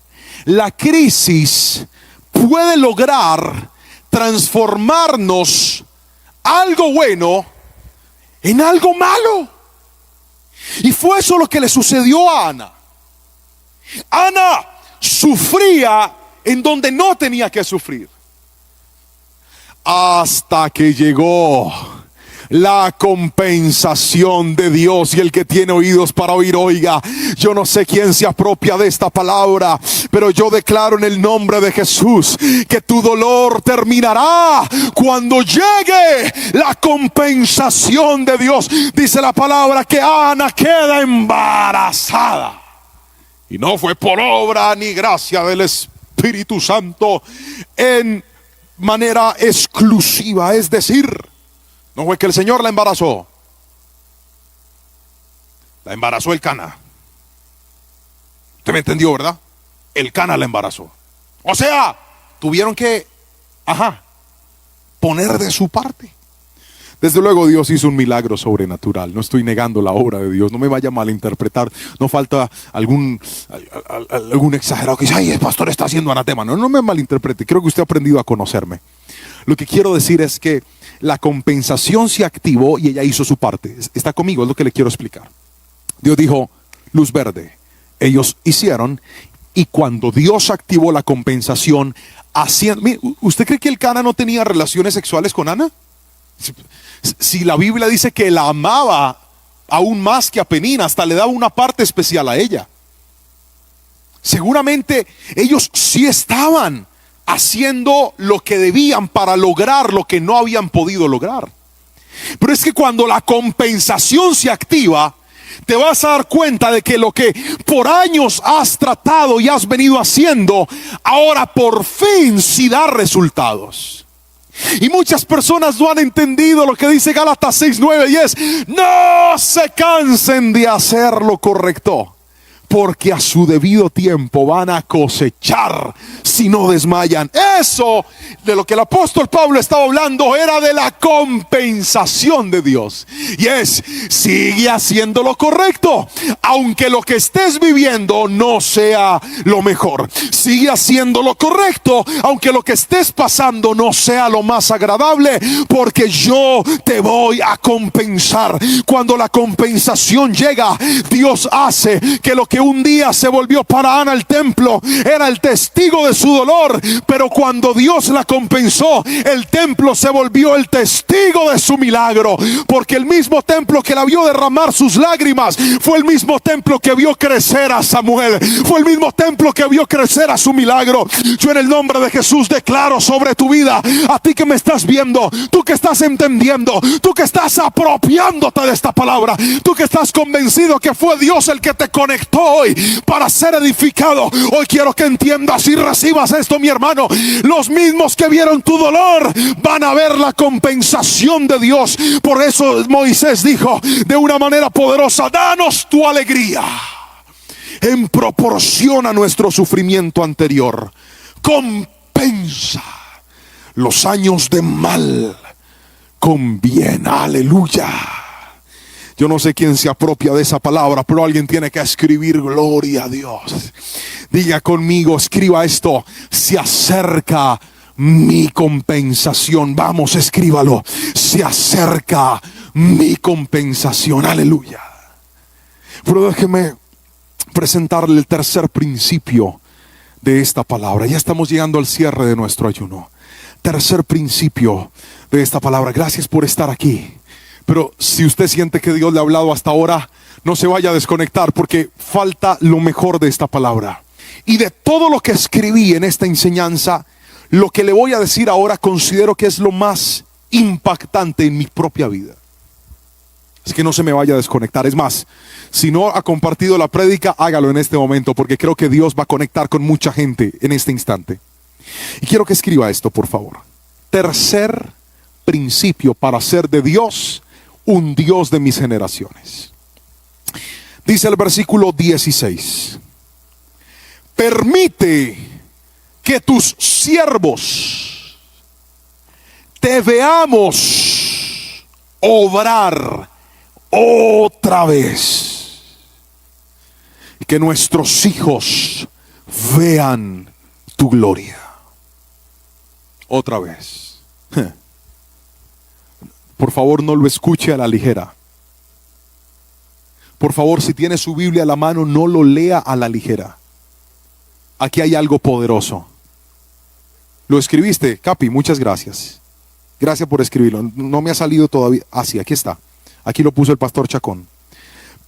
Speaker 2: la crisis puede lograr transformarnos algo bueno en algo malo. Y fue eso lo que le sucedió a Ana. Ana sufría en donde no tenía que sufrir, hasta que llegó la compensación de Dios. Y el que tiene oídos para oír, oiga. Yo no sé quién se apropia de esta palabra, pero yo declaro en el nombre de Jesús que tu dolor terminará cuando llegue la compensación de Dios. Dice la palabra que Ana queda embarazada, y no fue por obra ni gracia del Espíritu Santo en manera exclusiva. Es decir, no fue que el Señor la embarazó, la embarazó el Cana. Usted me entendió, ¿verdad? El Cana la embarazó. O sea, tuvieron que poner de su parte. Desde luego Dios hizo un milagro sobrenatural. No estoy negando la obra de Dios, no me vaya a malinterpretar. No falta algún exagerado que dice: ay, el pastor está haciendo anatema. No me malinterprete, creo que usted ha aprendido a conocerme. Lo que quiero decir es que la compensación se activó y ella hizo su parte. Está conmigo, es lo que le quiero explicar. Dios dijo: luz verde. Ellos hicieron, y cuando Dios activó la compensación, ¿usted cree que el Cana no tenía relaciones sexuales con Ana? Si la Biblia dice que la amaba aún más que a Penina, hasta le daba una parte especial a ella. Seguramente ellos sí estaban haciendo lo que debían para lograr lo que no habían podido lograr. Pero es que cuando la compensación se activa, te vas a dar cuenta de que lo que por años has tratado y has venido haciendo, ahora por fin sí da resultados. Y muchas personas no han entendido lo que dice Gálatas 6:9, y es: no se cansen de hacer lo correcto, porque a su debido tiempo van a cosechar si no desmayan. Eso de lo que el apóstol Pablo estaba hablando era de la compensación de Dios. Y es: sigue haciendo lo correcto, aunque lo que estés viviendo no sea lo mejor. Sigue haciendo lo correcto, aunque lo que estés pasando no sea lo más agradable, porque yo te voy a compensar. Cuando la compensación llega, Dios hace que lo que un día se volvió para Ana al templo, era el testigo de su dolor, pero cuando Dios la compensó, el templo se volvió el testigo de su milagro, porque el mismo templo que la vio derramar sus lágrimas fue el mismo templo que vio crecer a Samuel, fue el mismo templo que vio crecer a su milagro. Yo en el nombre de Jesús declaro sobre tu vida, a ti que me estás viendo, tú que estás entendiendo, tú que estás apropiándote de esta palabra, tú que estás convencido que fue Dios el que te conectó hoy para ser edificado, hoy quiero que entiendas y recibas esto, mi hermano. Los mismos que vieron tu dolor van a ver la compensación de Dios. Por eso Moisés dijo de una manera poderosa: danos tu alegría en proporción a nuestro sufrimiento anterior. Compensa los años de mal con bien. Aleluya. Yo no sé quién se apropia de esa palabra, pero alguien tiene que escribir: gloria a Dios. Diga conmigo, escriba esto: se acerca mi compensación. Vamos, escríbalo: se acerca mi compensación. Aleluya. Pero déjeme presentarle el tercer principio de esta palabra. Ya estamos llegando al cierre de nuestro ayuno. Tercer principio de esta palabra. Gracias por estar aquí. Pero si usted siente que Dios le ha hablado hasta ahora, no se vaya a desconectar, porque falta lo mejor de esta palabra. Y de todo lo que escribí en esta enseñanza, lo que le voy a decir ahora considero que es lo más impactante en mi propia vida. Es que no se me vaya a desconectar. Es más, si no ha compartido la prédica, hágalo en este momento, porque creo que Dios va a conectar con mucha gente en este instante. Y quiero que escriba esto, por favor. Tercer principio para hacer de Dios un Dios de mis generaciones. Dice el versículo 16: permite que tus siervos te veamos obrar otra vez, y que nuestros hijos vean tu gloria otra vez. Por favor, no lo escuche a la ligera. Por favor, si tiene su Biblia a la mano, no lo lea a la ligera. Aquí hay algo poderoso. ¿Lo escribiste, Capi? Muchas gracias. Gracias por escribirlo. No me ha salido todavía. Ah, sí, aquí está. Aquí lo puso el pastor Chacón.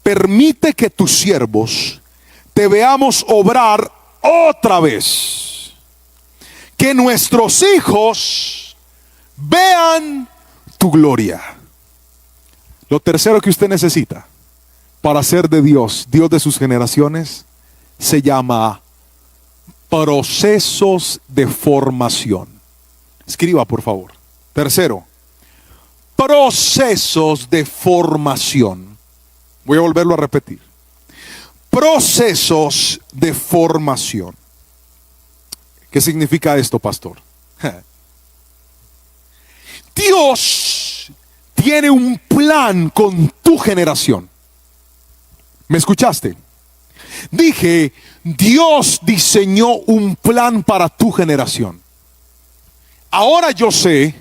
Speaker 2: Permite que tus siervos te veamos obrar otra vez. Que nuestros hijos vean tu gloria. Lo tercero que usted necesita para ser de Dios, Dios de sus generaciones, se llama procesos de formación. Escriba, por favor. Tercero, procesos de formación. Voy a volverlo a repetir. Procesos de formación. ¿Qué significa esto, pastor? Dios tiene un plan con tu generación. ¿Me escuchaste? Dije, Dios diseñó un plan para tu generación. Ahora yo sé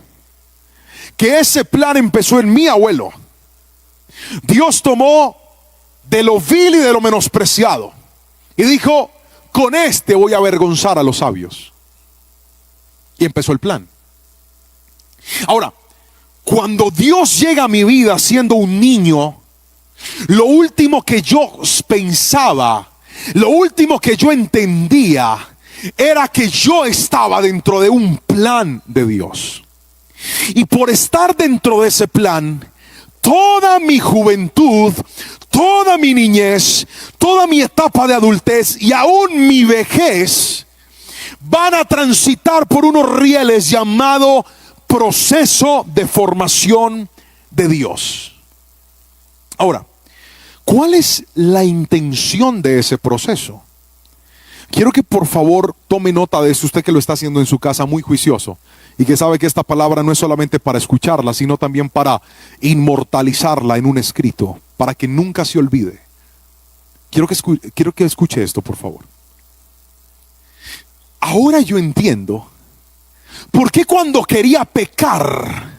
Speaker 2: que ese plan empezó en mi abuelo. Dios tomó de lo vil y de lo menospreciado y dijo: con este voy a avergonzar a los sabios. Y empezó el plan. Ahora, cuando Dios llega a mi vida siendo un niño, lo último que yo pensaba, lo último que yo entendía, era que yo estaba dentro de un plan de Dios. Y por estar dentro de ese plan, toda mi juventud, toda mi niñez, toda mi etapa de adultez y aún mi vejez van a transitar por unos rieles llamado proceso de formación de Dios. Ahora, ¿cuál es la intención de ese proceso? Quiero que por favor tome nota de eso, usted que lo está haciendo en su casa muy juicioso y que sabe que esta palabra no es solamente para escucharla, sino también para inmortalizarla en un escrito, para que nunca se olvide. Quiero que escuche esto, por favor. Ahora yo entiendo por qué cuando quería pecar,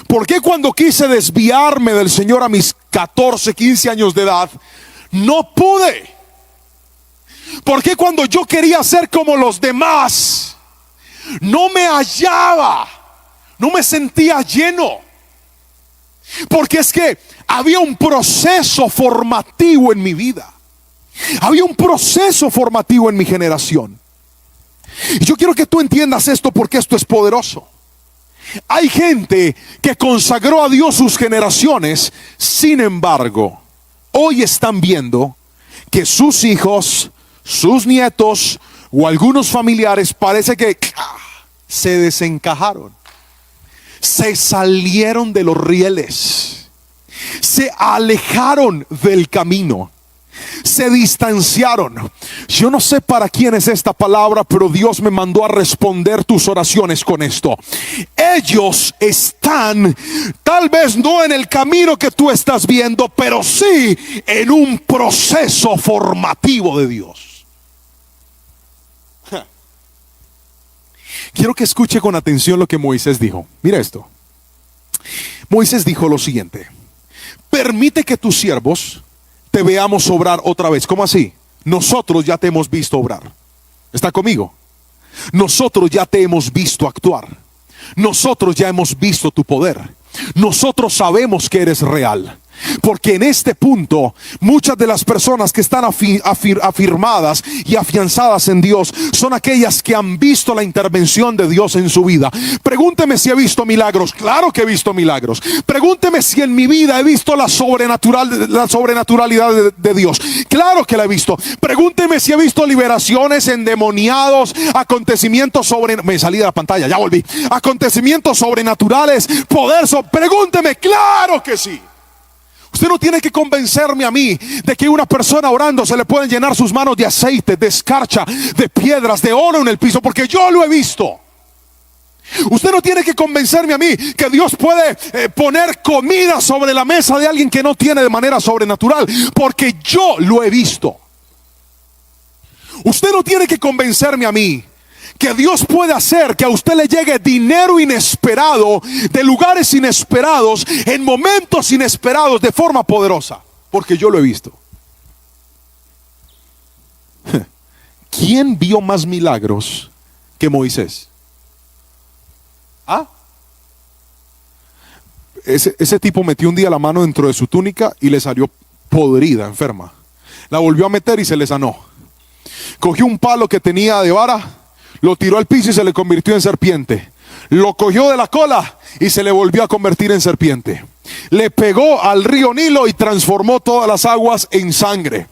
Speaker 2: por qué cuando quise desviarme del Señor a mis 14, 15 años de edad, no pude. ¿Por qué cuando yo quería ser como los demás no me hallaba, no me sentía lleno? Porque es que había un proceso formativo en mi vida. Había un proceso formativo en mi generación. Y yo quiero que tú entiendas esto, porque esto es poderoso. Hay gente que consagró a Dios sus generaciones, sin embargo, hoy están viendo que sus hijos, sus nietos o algunos familiares parece que se desencajaron, se salieron de los rieles, se alejaron del camino, se distanciaron. Yo no sé para quién es esta palabra, pero Dios me mandó a responder tus oraciones con esto. Ellos están tal vez no en el camino que tú estás viendo, pero sí en un proceso formativo de Dios. Quiero que escuche con atención lo que Moisés dijo. Mira esto. Moisés dijo lo siguiente: permite que tus siervos te veamos obrar otra vez. ¿Cómo así? Nosotros ya te hemos visto obrar. ¿Está conmigo? Nosotros ya te hemos visto actuar. Nosotros ya hemos visto tu poder. Nosotros sabemos que eres real. Porque en este punto muchas de las personas que están afirmadas y afianzadas en Dios son aquellas que han visto la intervención de Dios en su vida. Pregúnteme si he visto milagros. Claro que he visto milagros. Pregúnteme si en mi vida he visto la sobrenaturalidad de Dios. Claro que la he visto. Pregúnteme si he visto liberaciones, endemoniados, acontecimientos me salí de la pantalla, ya volví. Acontecimientos sobrenaturales, poder. Pregúnteme, claro que sí. Usted no tiene que convencerme a mí de que una persona orando se le pueden llenar sus manos de aceite, de escarcha, de piedras, de oro en el piso, porque yo lo he visto. Usted no tiene que convencerme a mí que Dios puede poner comida sobre la mesa de alguien que no tiene de manera sobrenatural, porque yo lo he visto. Usted no tiene que convencerme a mí que Dios puede hacer que a usted le llegue dinero inesperado, de lugares inesperados, en momentos inesperados, de forma poderosa, porque yo lo he visto. ¿Quién vio más milagros que Moisés? Ese tipo metió un día la mano dentro de su túnica y le salió podrida, enferma. La volvió a meter y se le sanó. Cogió un palo que tenía de vara, lo tiró al piso y se le convirtió en serpiente. Lo cogió de la cola y se le volvió a convertir en serpiente. Le pegó al río Nilo y transformó todas las aguas en sangre.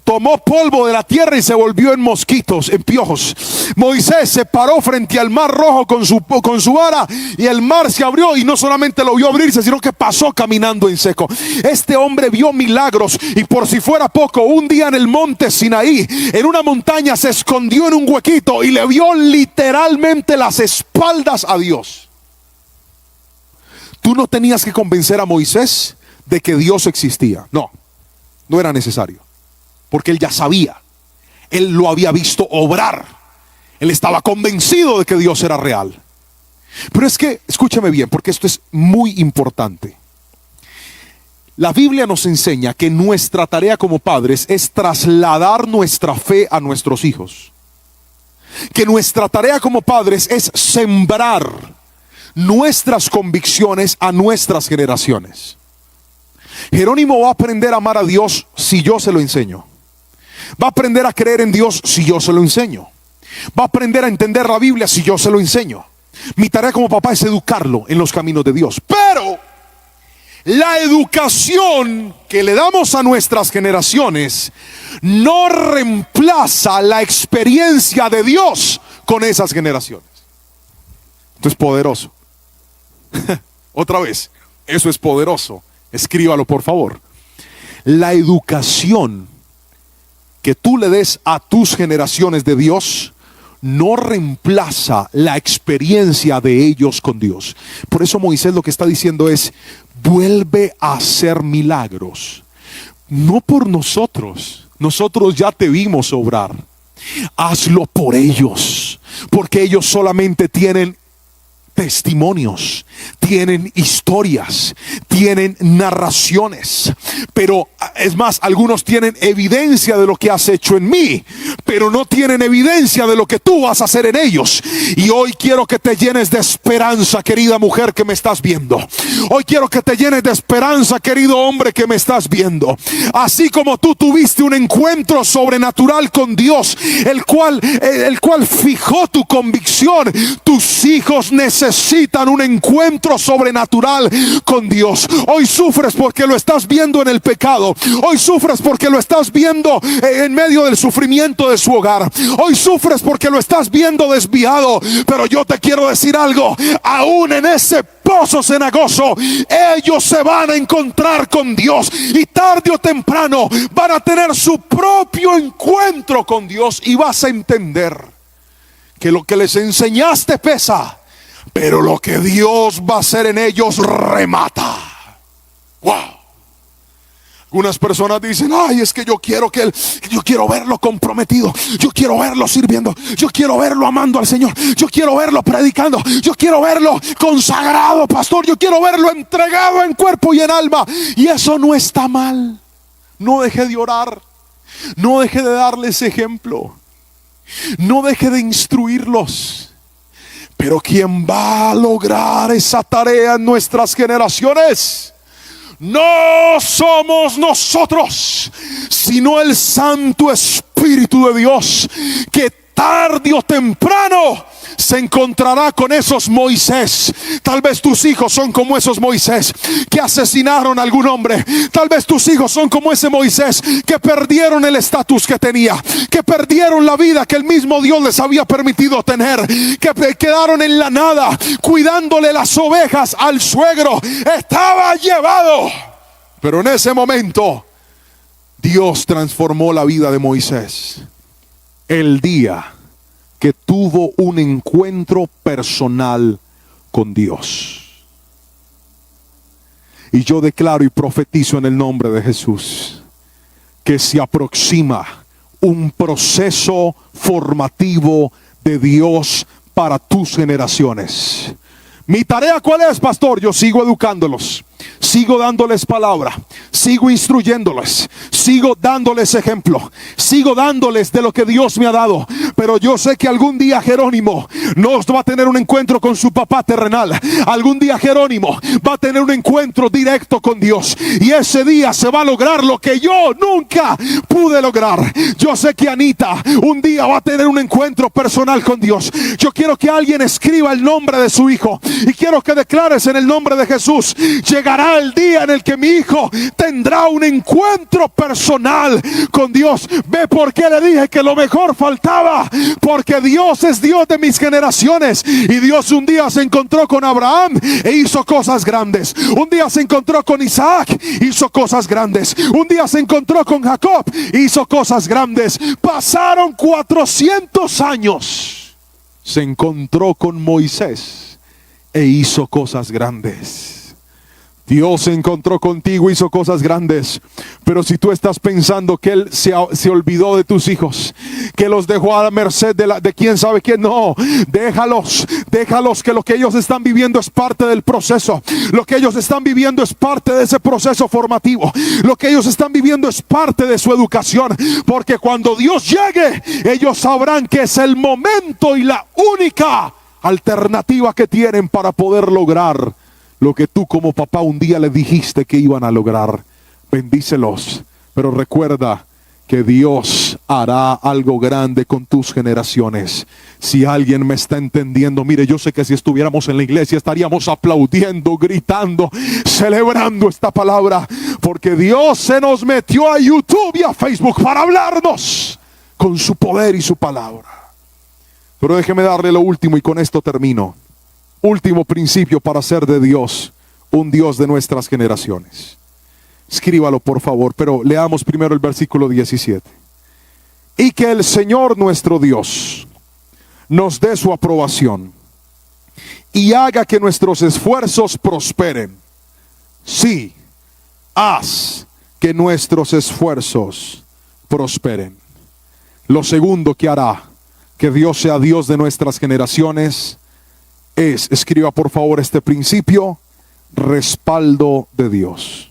Speaker 2: Tomó polvo de la tierra y se volvió en mosquitos, en piojos. Moisés se paró frente al mar rojo con su vara, y el mar se abrió, y no solamente lo vio abrirse, sino que pasó caminando en seco. Este hombre vio milagros, y por si fuera poco, un día en el monte Sinaí, en una montaña, se escondió en un huequito y le vio literalmente las espaldas a Dios. Tú no tenías que convencer a Moisés de que Dios existía. No era necesario. Porque él ya sabía, él lo había visto obrar, él estaba convencido de que Dios era real. Pero es que, escúchame bien, porque esto es muy importante. La Biblia nos enseña que nuestra tarea como padres es trasladar nuestra fe a nuestros hijos. Que nuestra tarea como padres es sembrar nuestras convicciones a nuestras generaciones. Jerónimo va a aprender a amar a Dios si yo se lo enseño. Va a aprender a creer en Dios si yo se lo enseño. Va a aprender a entender la Biblia si yo se lo enseño. Mi tarea como papá es educarlo en los caminos de Dios. Pero la educación que le damos a nuestras generaciones no reemplaza la experiencia de Dios con esas generaciones. Esto es poderoso. Otra vez, eso es poderoso. Escríbalo, por favor. La educación que tú le des a tus generaciones de Dios no reemplaza la experiencia de ellos con Dios. Por eso Moisés lo que está diciendo es: vuelve a hacer milagros. No por nosotros. Nosotros ya te vimos obrar. Hazlo por ellos, porque ellos solamente tienen testimonios, tienen historias, tienen narraciones, pero es más, algunos tienen evidencia de lo que has hecho en mí, pero no tienen evidencia de lo que tú vas a hacer en ellos. Y hoy quiero que te llenes de esperanza, querida mujer que me estás viendo. Hoy quiero que te llenes de esperanza, querido hombre que me estás viendo. Así como tú tuviste un encuentro sobrenatural con Dios, el cual fijó tu convicción, tus hijos necesitan un encuentro sobrenatural con Dios. Hoy sufres porque lo estás viendo en el pecado. Hoy sufres porque lo estás viendo en medio del sufrimiento de su hogar. Hoy sufres porque lo estás viendo desviado. Pero yo te quiero decir algo: aún en ese pozo cenagoso, ellos se van a encontrar con Dios, y tarde o temprano van a tener su propio encuentro con Dios, y vas a entender que lo que les enseñaste pesa, pero lo que Dios va a hacer en ellos remata. Wow. Algunas personas dicen: ay, es que yo quiero verlo comprometido, yo quiero verlo sirviendo, yo quiero verlo amando al Señor, yo quiero verlo predicando, yo quiero verlo consagrado, pastor, yo quiero verlo entregado en cuerpo y en alma. Y eso no está mal. No deje de orar, no deje de darles ejemplo, no deje de instruirlos. Pero quien va a lograr esa tarea en nuestras generaciones no somos nosotros, sino el Santo Espíritu de Dios, que tarde o temprano se encontrará con esos Moisés. Tal vez tus hijos son como esos Moisés que asesinaron a algún hombre. Tal vez tus hijos son como ese Moisés que perdieron el estatus que tenía, que perdieron la vida que el mismo Dios les había permitido tener, que quedaron en la nada cuidándole las ovejas al suegro. Estaba llevado, pero en ese momento Dios transformó la vida de Moisés el día que tuvo un encuentro personal con Dios. Y yo declaro y profetizo en el nombre de Jesús que se aproxima un proceso formativo de Dios para tus generaciones. Mi tarea, ¿cuál es, pastor? Yo sigo educándolos, sigo dándoles palabra, sigo instruyéndoles, sigo dándoles ejemplo, sigo dándoles de lo que Dios me ha dado. Pero yo sé que algún día Jerónimo no va a tener un encuentro con su papá terrenal. Algún día Jerónimo va a tener un encuentro directo con Dios, y ese día se va a lograr lo que yo nunca pude lograr. Yo sé que Anita un día va a tener un encuentro personal con Dios. Yo quiero que alguien escriba el nombre de su hijo, y quiero que declares en el nombre de Jesús: llegará el día en el que mi hijo tendrá un encuentro personal con Dios. ¿Ve por qué le dije que lo mejor faltaba? Porque Dios es Dios de mis generaciones. Y Dios un día se encontró con Abraham e hizo cosas grandes. Un día se encontró con Isaac, hizo cosas grandes. Un día se encontró con Jacob, hizo cosas grandes. Pasaron 400 años. Se encontró con Moisés e hizo cosas grandes. Dios se encontró contigo, hizo cosas grandes. Pero si tú estás pensando que Él se olvidó de tus hijos, que los dejó a la merced de quién sabe quién, no, déjalos, que lo que ellos están viviendo es parte del proceso. Lo que ellos están viviendo es parte de ese proceso formativo. Lo que ellos están viviendo es parte de su educación. Porque cuando Dios llegue, ellos sabrán que es el momento y la única alternativa que tienen para poder lograr lo que tú como papá un día le dijiste que iban a lograr. Bendícelos, pero recuerda que Dios hará algo grande con tus generaciones. Si alguien me está entendiendo, mire, yo sé que si estuviéramos en la iglesia estaríamos aplaudiendo, gritando, celebrando esta palabra, porque Dios se nos metió a YouTube y a Facebook para hablarnos con su poder y su palabra. Pero déjeme darle lo último y con esto termino. Último principio para hacer de Dios un Dios de nuestras generaciones. Escríbalo por favor, pero leamos primero el versículo 17. Y que el Señor nuestro Dios nos dé su aprobación y haga que nuestros esfuerzos prosperen. Sí, haz que nuestros esfuerzos prosperen. Lo segundo que hará que Dios sea Dios de nuestras generaciones escriba por favor este principio, respaldo de Dios.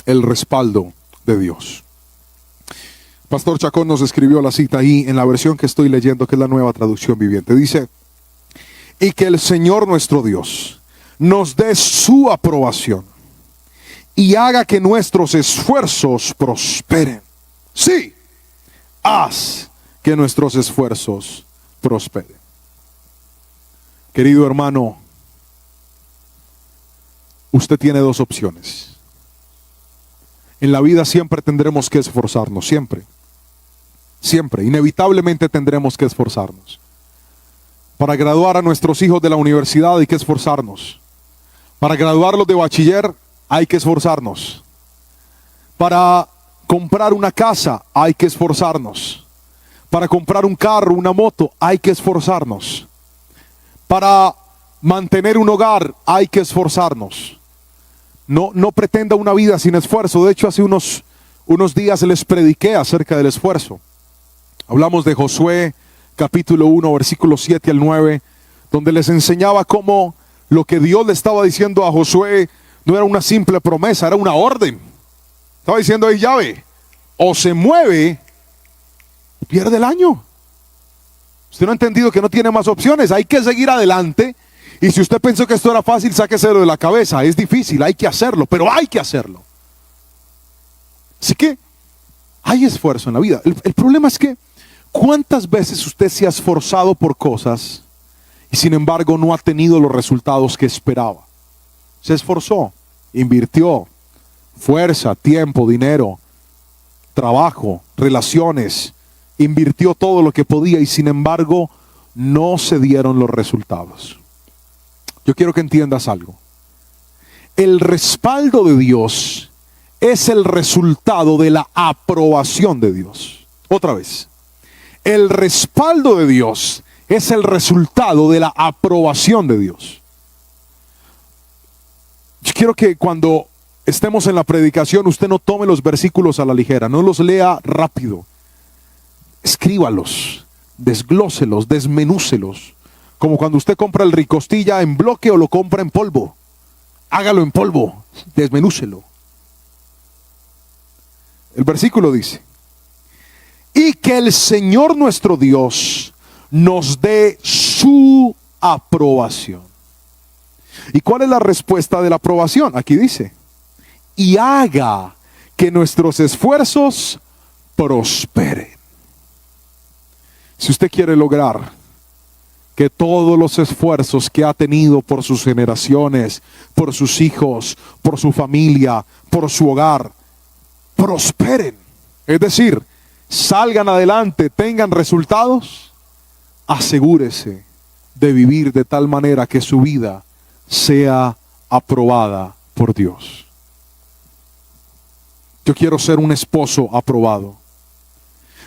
Speaker 2: El respaldo de Dios. Pastor Chacón nos escribió la cita ahí en la versión que estoy leyendo, que es la Nueva Traducción Viviente. Dice: y que el Señor nuestro Dios nos dé su aprobación y haga que nuestros esfuerzos prosperen. Sí, haz que nuestros esfuerzos prosperen. Querido hermano, usted tiene dos opciones. En la vida siempre tendremos que esforzarnos, siempre. Siempre, inevitablemente tendremos que esforzarnos. Para graduar a nuestros hijos de la universidad hay que esforzarnos. Para graduarlos de bachiller hay que esforzarnos. Para comprar una casa hay que esforzarnos. Para comprar un carro, una moto, hay que esforzarnos. Para mantener un hogar hay que esforzarnos. No pretenda una vida sin esfuerzo. De hecho, hace unos días les prediqué acerca del esfuerzo. Hablamos de Josué, capítulo 1, versículos 7 al 9, donde les enseñaba cómo lo que Dios le estaba diciendo a Josué no era una simple promesa, era una orden. Estaba diciendo ahí, llave, o se mueve, o pierde el año. Usted no ha entendido que no tiene más opciones, hay que seguir adelante. Y si usted pensó que esto era fácil, sáqueselo de la cabeza. Es difícil, hay que hacerlo, pero hay que hacerlo. Así que hay esfuerzo en la vida. El problema es que ¿cuántas veces usted se ha esforzado por cosas y sin embargo no ha tenido los resultados que esperaba? Se esforzó, invirtió fuerza, tiempo, dinero, trabajo, relaciones, invirtió todo lo que podía y sin embargo no se dieron los resultados. Yo quiero que entiendas algo. El respaldo de Dios es el resultado de la aprobación de Dios. Otra vez. El respaldo de Dios es el resultado de la aprobación de Dios. Yo quiero que cuando estemos en la predicación usted no tome los versículos a la ligera, no los lea rápido. Escríbalos, desglóselos, desmenúcelos. Como cuando usted compra el ricostilla en bloque o lo compra en polvo. Hágalo en polvo, desmenúcelo. El versículo dice: y que el Señor nuestro Dios nos dé su aprobación. ¿Y cuál es la respuesta de la aprobación? Aquí dice: y haga que nuestros esfuerzos prosperen. Si usted quiere lograr que todos los esfuerzos que ha tenido por sus generaciones, por sus hijos, por su familia, por su hogar, prosperen, es decir, salgan adelante, tengan resultados, asegúrese de vivir de tal manera que su vida sea aprobada por Dios. Yo quiero ser un esposo aprobado.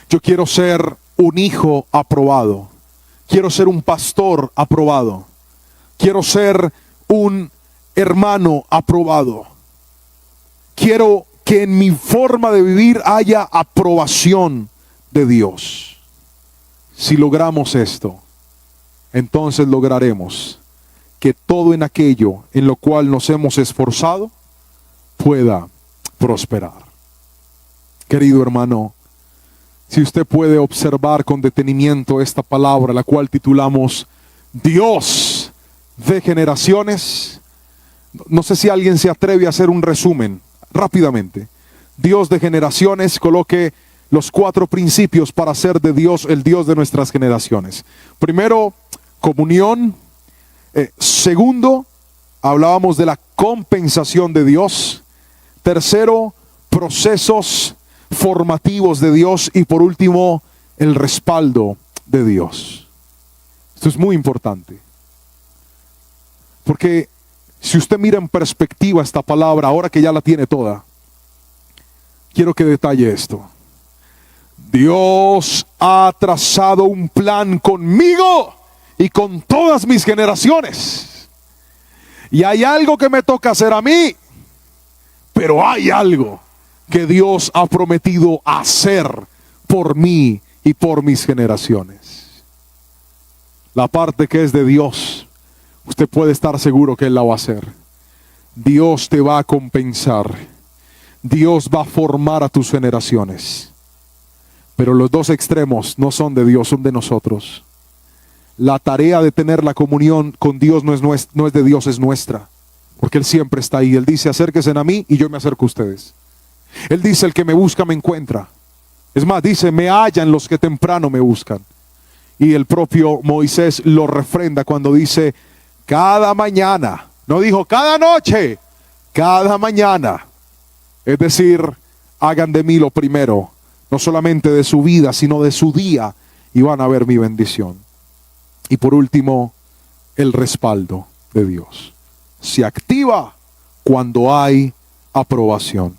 Speaker 2: Yo quiero ser un hijo aprobado. Quiero ser un pastor aprobado. Quiero ser un hermano aprobado. Quiero que en mi forma de vivir haya aprobación de Dios. Si logramos esto, entonces lograremos que todo en aquello en lo cual nos hemos esforzado pueda prosperar. Querido hermano, si usted puede observar con detenimiento esta palabra, la cual titulamos Dios de generaciones. No sé si alguien se atreve a hacer un resumen rápidamente. Dios de generaciones, coloque los 4 principios para hacer de Dios el Dios de nuestras generaciones. Primero, comunión. Segundo, hablábamos de la compensación de Dios. Tercero, procesos formativos de Dios. Y por último, el respaldo de Dios. Esto es muy importante, porque si usted mira en perspectiva esta palabra, ahora que ya la tiene toda, quiero que detalle esto. Dios ha trazado un plan conmigo y con todas mis generaciones. Y hay algo que me toca hacer a mí, pero hay algo que Dios ha prometido hacer por mí y por mis generaciones. La parte que es de Dios, usted puede estar seguro que Él la va a hacer. Dios te va a compensar. Dios va a formar a tus generaciones. Pero los dos extremos no son de Dios, son de nosotros. La tarea de tener la comunión con Dios no es de Dios, es nuestra. Porque Él siempre está ahí. Él dice, acérquense a mí y yo me acerco a ustedes. Él dice, el que me busca me encuentra. Es más, dice, me hallan los que temprano me buscan. Y el propio Moisés lo refrenda cuando dice, cada mañana. No dijo cada noche, cada mañana. Es decir, hagan de mí lo primero. No solamente de su vida, sino de su día. Y van a ver mi bendición. Y por último, el respaldo de Dios. Se activa cuando hay aprobación.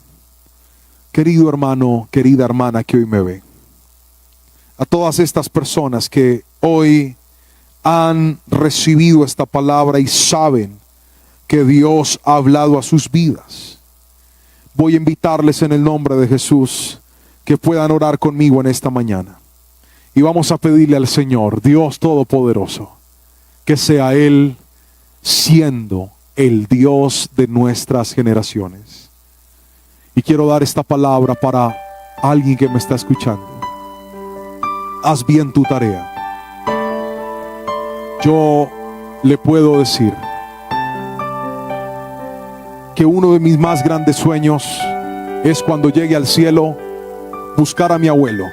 Speaker 2: Querido hermano, querida hermana que hoy me ve. A todas estas personas que hoy han recibido esta palabra y saben que Dios ha hablado a sus vidas. Voy a invitarles en el nombre de Jesús que puedan orar conmigo en esta mañana. Y vamos a pedirle al Señor, Dios Todopoderoso, que sea Él siendo el Dios de nuestras generaciones. Y quiero dar esta palabra para alguien que me está escuchando. Haz bien tu tarea. Yo le puedo decir que uno de mis más grandes sueños es cuando llegue al cielo buscar a mi abuelo,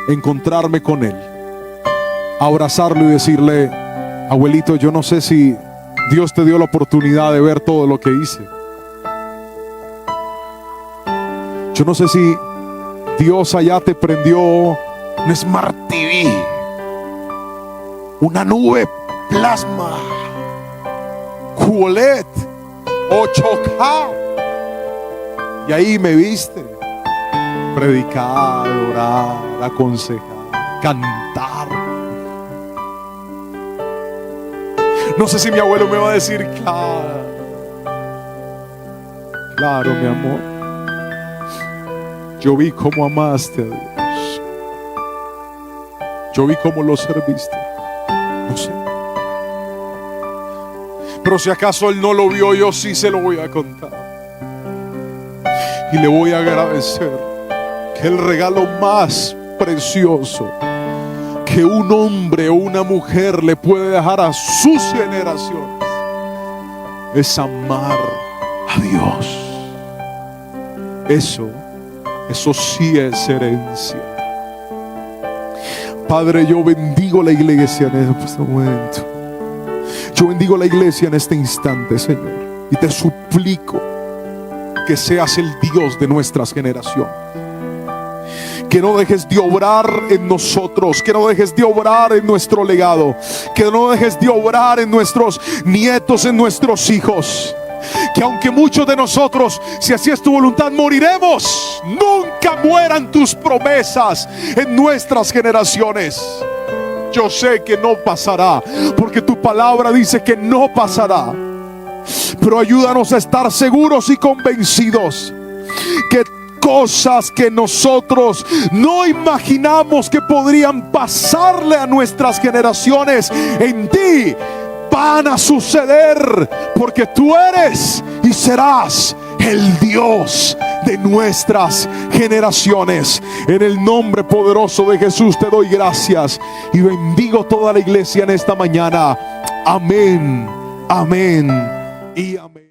Speaker 2: encontrarme con él, abrazarlo y decirle, abuelito, yo no sé si Dios te dio la oportunidad de ver todo lo que hice. Yo no sé si Dios allá te prendió un Smart TV, una nube plasma, QLED, 8K. Y ahí me viste predicar, orar, aconsejar, cantar. No sé si mi abuelo me va a decir, claro, mi amor. Yo vi cómo amaste a Dios. Yo vi cómo lo serviste. No sé. Pero si acaso Él no lo vio, yo sí se lo voy a contar. Y le voy a agradecer que el regalo más precioso que un hombre o una mujer le puede dejar a sus generaciones es amar a Dios. Eso sí es herencia. Padre, yo bendigo la iglesia en este momento. Yo bendigo la iglesia en este instante, Señor. Y te suplico que seas el Dios de nuestras generaciones. Que no dejes de obrar en nosotros, que no dejes de obrar en nuestro legado, que no dejes de obrar en nuestros nietos, en nuestros hijos. Que aunque muchos de nosotros, si así es tu voluntad, moriremos, nunca mueran tus promesas en nuestras generaciones. Yo sé que no pasará, porque tu palabra dice que no pasará. Pero ayúdanos a estar seguros y convencidos que cosas que nosotros no imaginamos que podrían pasarle a nuestras generaciones, en ti van a suceder, porque tú eres y serás el Dios de nuestras generaciones. En el nombre poderoso de Jesús te doy gracias y bendigo toda la iglesia en esta mañana. Amén, amén y amén.